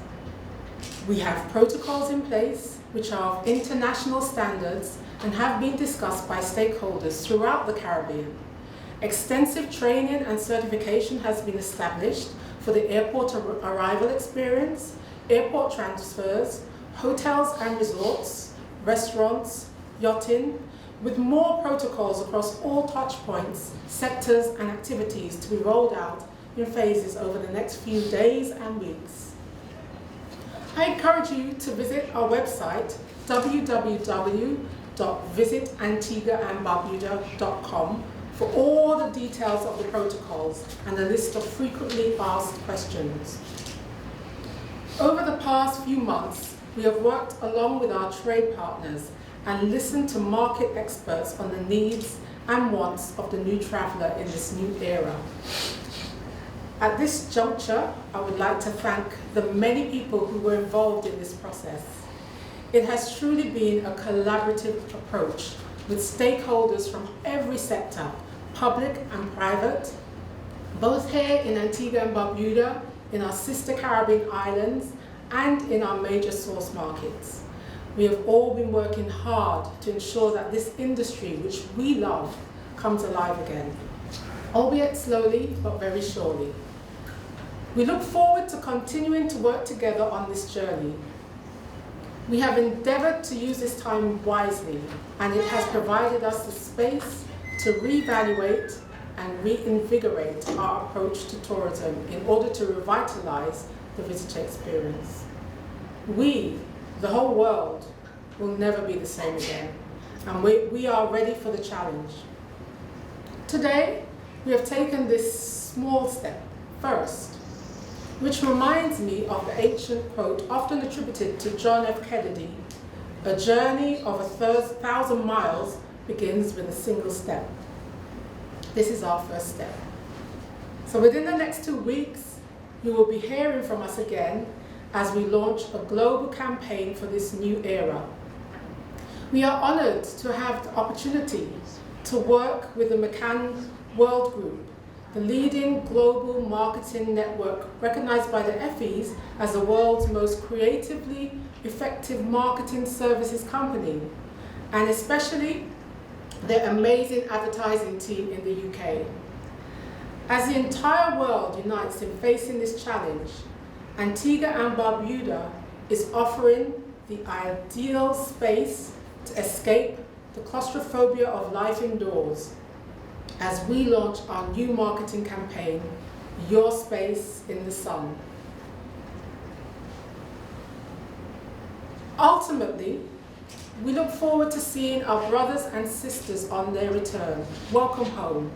We have protocols in place which are of international standards and have been discussed by stakeholders throughout the Caribbean. Extensive training and certification has been established for the airport arrival experience, airport transfers, hotels and resorts, restaurants, yachting, with more protocols across all touch points, sectors and activities to be rolled out in phases over the next few days and weeks. I encourage you to visit our website, www.visitantiguaandbarbuda.com, for all the details of the protocols and a list of frequently asked questions. Over the past few months, we have worked along with our trade partners and listened to market experts on the needs and wants of the new traveller in this new era. At this juncture, I would like to thank the many people who were involved in this process. It has truly been a collaborative approach with stakeholders from every sector, public and private, both here in Antigua and Barbuda, in our sister Caribbean islands, and in our major source markets. We have all been working hard to ensure that this industry, which we love, comes alive again, albeit slowly but very surely. We look forward to continuing to work together on this journey. We have endeavoured to use this time wisely, and it has provided us the space to reevaluate and reinvigorate our approach to tourism in order to revitalise the visitor experience. We, the whole world, will never be the same again, and we are ready for the challenge. Today, we have taken this small step first, which reminds me of the ancient quote often attributed to John F. Kennedy: "A journey of 1,000 miles begins with a single step." This is our first step. So within the next 2 weeks, you will be hearing from us again as we launch a global campaign for this new era. We are honoured to have the opportunity to work with the McCann World Group, the leading global marketing network recognized by the Effies as the world's most creatively effective marketing services company, and especially their amazing advertising team in the UK. As the entire world unites in facing this challenge, Antigua and Barbuda is offering the ideal space to escape the claustrophobia of life indoors as we launch our new marketing campaign, Your Space in the Sun. Ultimately, we look forward to seeing our brothers and sisters on their return. Welcome home.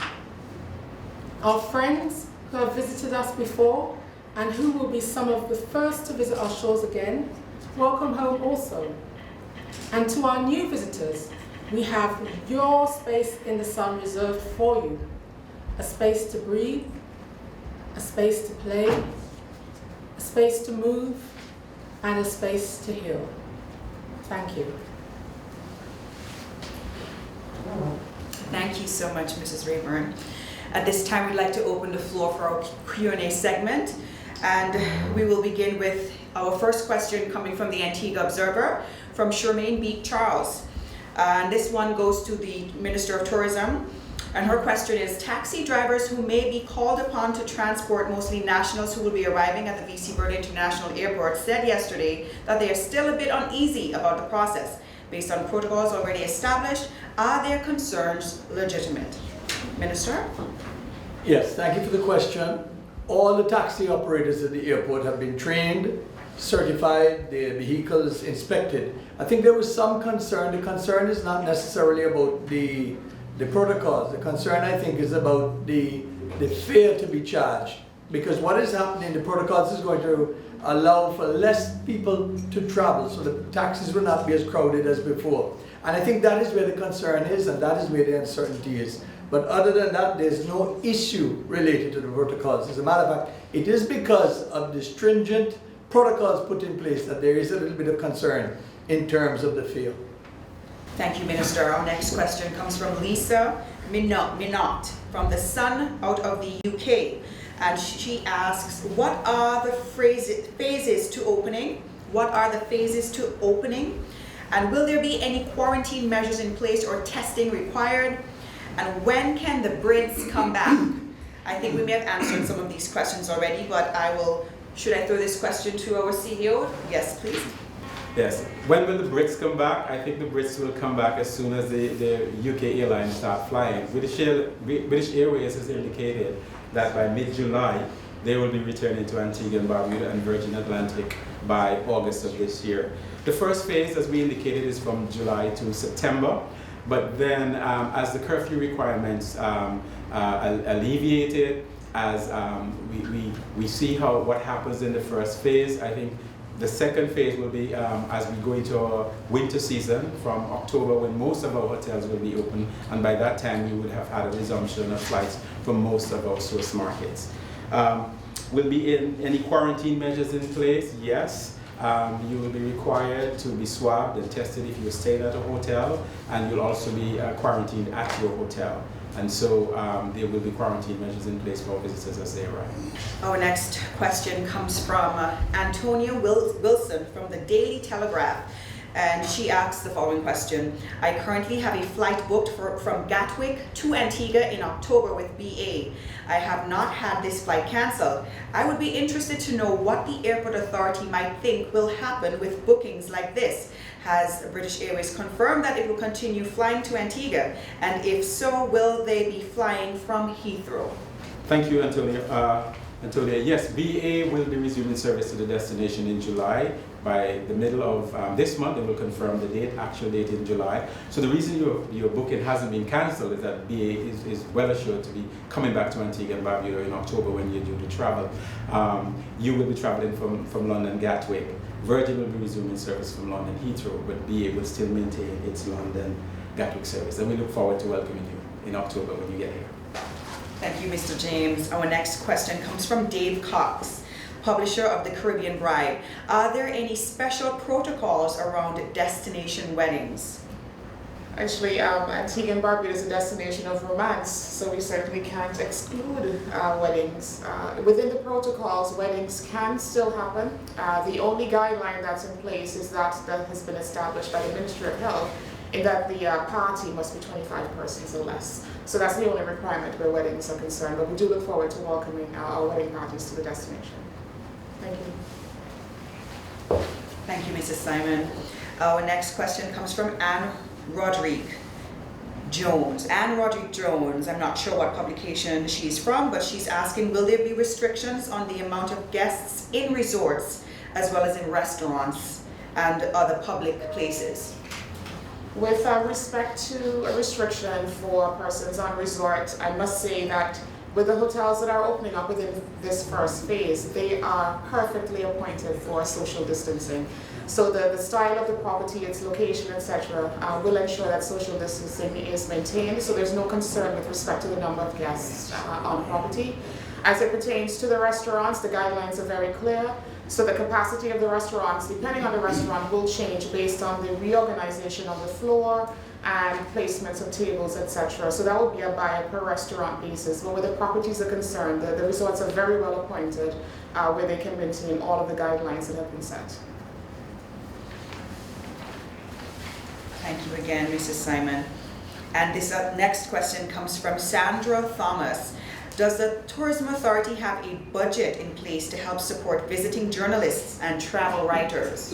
Our friends who have visited us before and who will be some of the first to visit our shores again, welcome home also. And to our new visitors, we have your space in the sun reserved for you. A space to breathe, a space to play, a space to move, and a space to heal. Thank you. Thank you so much, Mrs. Rayburn. At this time, we'd like to open the floor for our Q&A segment. And we will begin with our first question coming from the Antigua Observer, from Charmaine B. Charles. And this one goes to the Minister of Tourism. And her question is, taxi drivers who may be called upon to transport mostly nationals who will be arriving at the VC Bird International Airport said yesterday that they are still a bit uneasy about the process. Based on protocols already established, are their concerns legitimate? Minister? Yes, thank you for the question. All the taxi operators at the airport have been trained, certified, their vehicles inspected. I think there was some concern. The concern is not necessarily about the protocols. The concern, I think, is about the fare to be charged. Because what is happening, the protocols is going to allow for less people to travel, so the taxis will not be as crowded as before. And I think that is where the concern is, and that is where the uncertainty is. But other than that, there's no issue related to the protocols. As a matter of fact, it is because of the stringent protocols put in place that there is a little bit of concern in terms of the fare. Thank you, Minister. Our next question comes from Lisa Minot from The Sun out of the UK. And she asks, what are the phases to opening? What are the phases to opening? And will there be any quarantine measures in place or testing required? And when can the Brits come back? I think we may have answered some of these questions already, but should I throw this question to our CEO? Yes, please. Yes. When will the Brits come back? I think the Brits will come back as soon as the UK airlines start flying. British Airways has indicated that by mid-July, they will be returning to Antigua and Barbuda and Virgin Atlantic by August of this year. The first phase, as we indicated, is from July to September. But then as the curfew requirements alleviated, as we see what happens in the first phase, I think the second phase will be as we go into our winter season from October, when most of our hotels will be open, and by that time we would have had a resumption of flights from most of our source markets. Will be any quarantine measures in place? Yes. You will be required to be swabbed and tested if you're staying at a hotel, and you'll also be quarantined at your hotel. And so there will be quarantine measures in place for visitors as they arrive. Our next question comes from Antonia Wilson from the Daily Telegraph. And she asks the following question. I currently have a flight booked from Gatwick to Antigua in October with BA. I have not had this flight cancelled. I would be interested to know what the airport authority might think will happen with bookings like this. Has British Airways confirmed that it will continue flying to Antigua? And if so, will they be flying from Heathrow? Thank you, Antonia. Yes, BA will be resuming service to the destination in July. By the middle of this month, they will confirm the date, actual date in July. So the reason your booking hasn't been cancelled is that BA is well assured to be coming back to Antigua and Barbuda in October when you're due to travel. You will be traveling from London Gatwick. Virgin will be resuming service from London Heathrow, but BA will still maintain its London Gatwick service. And we look forward to welcoming you in October when you get here. Thank you, Mr. James. Our next question comes from Dave Cox, publisher of The Caribbean Bride. Are there any special protocols around destination weddings? Actually, Antigua and Barbuda is a destination of romance, so we certainly can't exclude weddings. Within the protocols, weddings can still happen. The only guideline that's in place is that has been established by the Ministry of Health, in that the party must be 25 persons or less. So that's the only requirement where weddings are concerned, but we do look forward to welcoming our wedding parties to the destination. Thank you. Thank you, Mrs. Simon. Our next question comes from Anne Roderick Jones. Anne Roderick Jones, I'm not sure what publication she's from, but she's asking, will there be restrictions on the amount of guests in resorts as well as in restaurants and other public places? With respect to a restriction for persons on resort, I must say that with the hotels that are opening up within this first phase, they are perfectly appointed for social distancing. So the style of the property, its location, etc., will ensure that social distancing is maintained, so there's no concern with respect to the number of guests on property. As it pertains to the restaurants, the guidelines are very clear. So the capacity of the restaurants, depending on the restaurant, will change based on the reorganization of the floor and placements of tables, etc. So that will be a by per restaurant basis. But where the properties are concerned, the resorts are very well appointed where they can maintain all of the guidelines that have been set. Thank you again, Mrs. Simon. And this next question comes from Sandra Thomas. Does the Tourism Authority have a budget in place to help support visiting journalists and travel writers?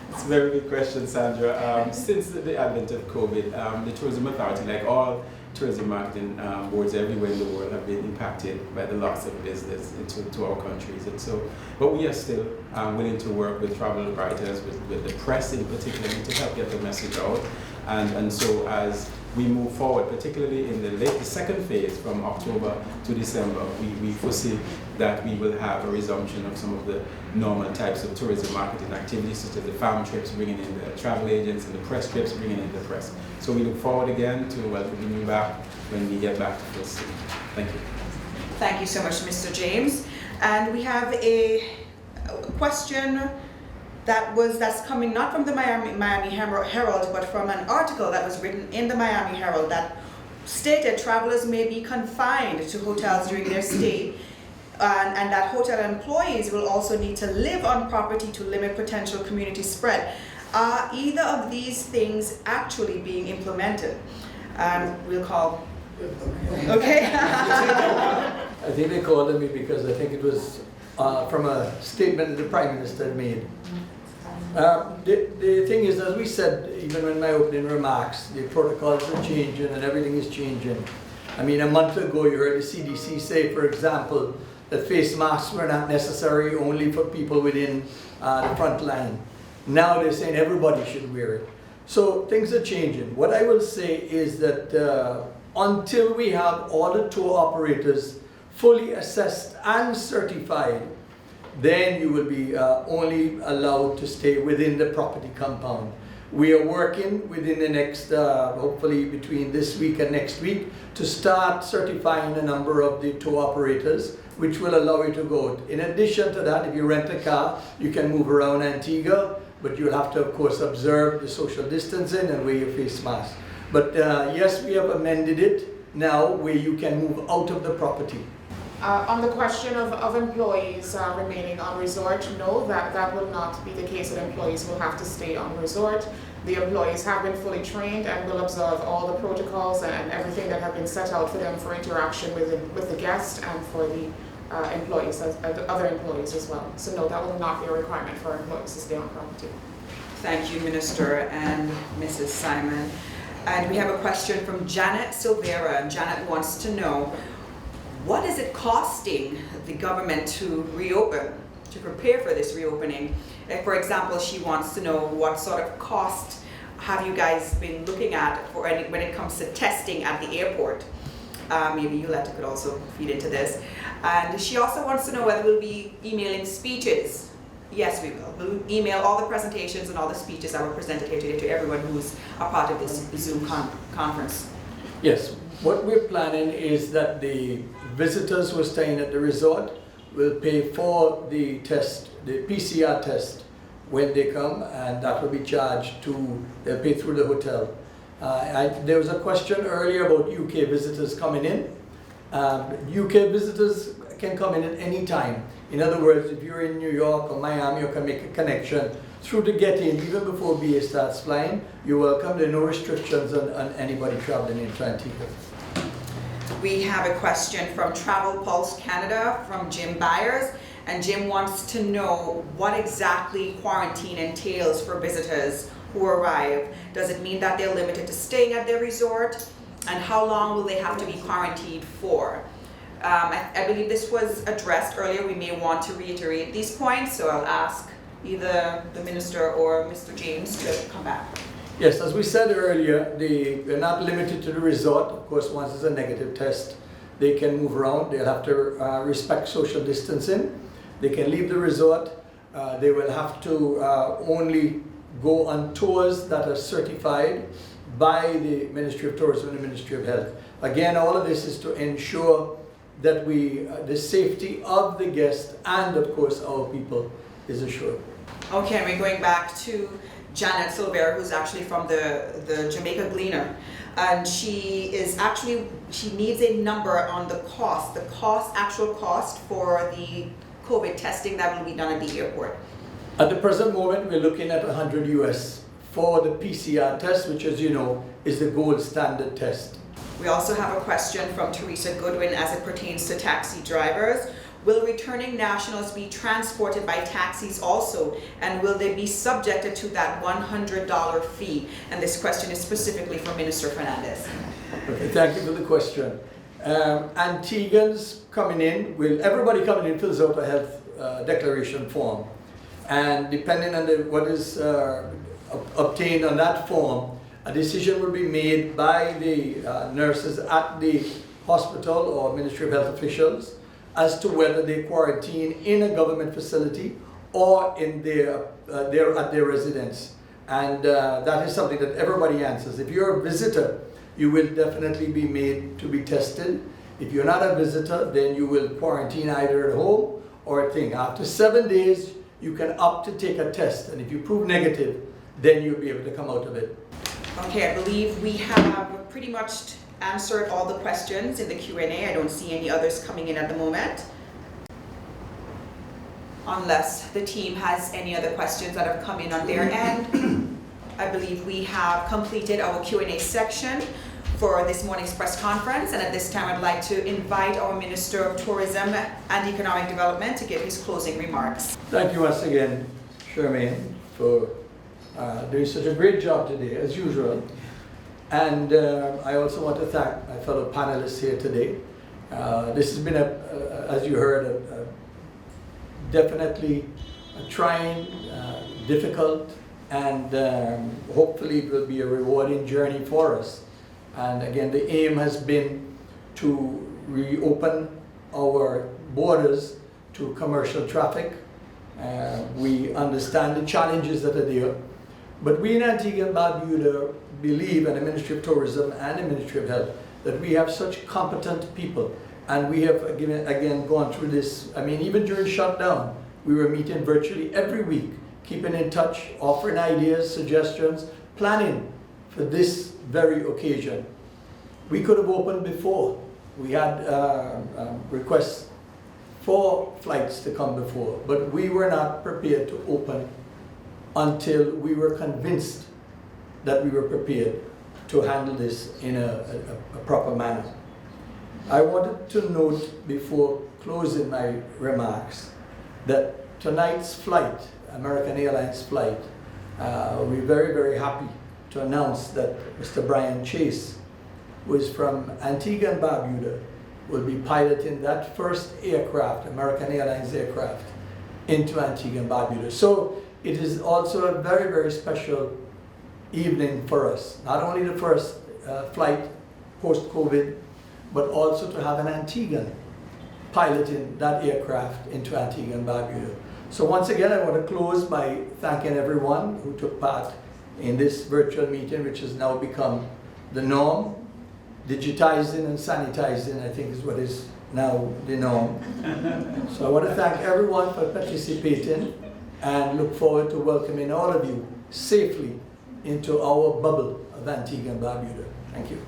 It's a very good question, Sandra. Since the advent of COVID, the Tourism Authority, like all tourism marketing boards everywhere in the world, have been impacted by the loss of business to our countries. And so, but we are still willing to work with travel writers, with the press in particular, to help get the message out. And so as we move forward, particularly in the second phase from October to December, we foresee that we will have a resumption of some of the normal types of tourism marketing activities, such as the farm trips, bringing in the travel agents, and the press trips, bringing in the press. So we look forward again to welcoming you back when we get back to full steam. Thank you. Thank you so much, Mr. James. And we have a question that's coming not from the Miami Herald, but from an article that was written in the Miami Herald that stated travelers may be confined to hotels during their stay, and that hotel employees will also need to live on property to limit potential community spread. Are either of these things actually being implemented? We'll call. Okay. I think they called me because I think it was from a statement that the Prime Minister made. The thing is, as we said, even in my opening remarks, the protocols are changing and everything is changing. I mean, a month ago you heard the CDC say, for example, that face masks were not necessary, only for people within the front line. Now they're saying everybody should wear it. So things are changing. What I will say is that until we have all the tour operators fully assessed and certified, then you will be only allowed to stay within the property compound. We are working within the next, hopefully between this week and next week, to start certifying a number of the tour operators. which will allow you to go. In addition to that, if you rent a car, you can move around Antigua, but you'll have to, of course, observe the social distancing and wear your face mask. But yes, we have amended it now where you can move out of the property. On the question of employees remaining on resort, no, that will not be the case, that employees will have to stay on resort. The employees have been fully trained and will observe all the protocols and everything that have been set out for them for interaction with the guest and for the employees, the other employees as well. So no, that will not be a requirement for employees to stay on property. Thank you, Minister and Mrs. Simon. And we have a question from Janet Silvera, and Janet wants to know, what is it costing the government to reopen, to prepare for this reopening? For example, she wants to know what sort of cost have you guys been looking at when it comes to testing at the airport? Maybe Yoletta could also feed into this. And she also wants to know whether we'll be emailing speeches. Yes, we will. We'll email all the presentations and all the speeches that were presented here today to everyone who's a part of this Zoom conference. Yes, what we're planning is that the visitors who are staying at the resort will pay for the test, the PCR test, when they come, and that will be charged to, they'll pay through the hotel. There was a question earlier about UK visitors coming in. UK visitors can come in at any time. In other words, if you're in New York or Miami, you can make a connection through the get-in, even before BA starts flying. You're welcome. There are no restrictions on anybody traveling into Antigua. We have a question from Travel Pulse Canada from Jim Byers, and Jim wants to know what exactly quarantine entails for visitors who arrive. Does it mean that they're limited to staying at their resort? And how long will they have to be quarantined for? I believe this was addressed earlier. We may want to reiterate these points, so I'll ask either the Minister or Mr. James to come back. Yes, as we said earlier, they're not limited to the resort. Of course, once it's a negative test, they can move around. They'll have to respect social distancing. They can leave the resort. They will have to only go on tours that are certified by the Ministry of Tourism and the Ministry of Health. Again, all of this is to ensure that the safety of the guest and, of course, our people is assured. Okay, and we're going back to Janet Silvera, who's actually from the Jamaica Gleaner. And she needs a number on the actual cost for the COVID testing that will be done at the airport. At the present moment, we're looking at $100 US for the PCR test, which, as you know, is the gold standard test. We also have a question from Teresa Goodwin as it pertains to taxi drivers. Will returning nationals be transported by taxis also, and will they be subjected to that $100 fee? And this question is specifically for Minister Fernandez. Okay, thank you for the question. Antiguans coming in, everybody coming in fills out a health declaration form. And depending on what is obtained on that form, a decision will be made by the nurses at the hospital or Ministry of Health officials as to whether they quarantine in a government facility or in at their residence. And that is something that everybody answers. If you're a visitor, you will definitely be made to be tested. If you're not a visitor, then you will quarantine either at home or at thing. After 7 days, you can opt to take a test, and if you prove negative, then you'll be able to come out of it. Okay, I believe we have pretty much answered all the questions in the Q&A. I don't see any others coming in at the moment. Unless the team has any other questions that have come in on their end. I believe we have completed our Q&A section for this morning's press conference, and at this time I'd like to invite our Minister of Tourism and Economic Development to give his closing remarks. Thank you once again, Charmaine, for doing such a great job today, as usual. And I also want to thank my fellow panelists here today. This has been, as you heard, definitely a trying, difficult, and hopefully it will be a rewarding journey for us. And again, the aim has been to reopen our borders to commercial traffic. We understand the challenges that are there, but we in Antigua and Barbuda believe, and the Ministry of Tourism and the Ministry of Health, that we have such competent people And we have again gone through this. I mean, even during shutdown, we were meeting virtually every week, keeping in touch, offering ideas, suggestions, planning for this very occasion. We could have opened before. We had requests for flights to come before, but we were not prepared to open until we were convinced that we were prepared to handle this in a proper manner. I wanted to note before closing my remarks that tonight's flight, American Airlines flight, we're very, very happy to announce that Mr. Brian Chase, who is from Antigua and Barbuda, will be piloting that first aircraft, American Airlines aircraft, into Antigua and Barbuda. So it is also a very, very special evening for us. Not only the first flight post-COVID, but also to have an Antiguan piloting that aircraft into Antigua and Barbuda. So once again, I want to close by thanking everyone who took part in this virtual meeting, which has now become the norm. Digitizing and sanitizing, I think, is what is now the norm. So I want to thank everyone for participating and look forward to welcoming all of you safely into our bubble of Antigua and Barbuda. Thank you.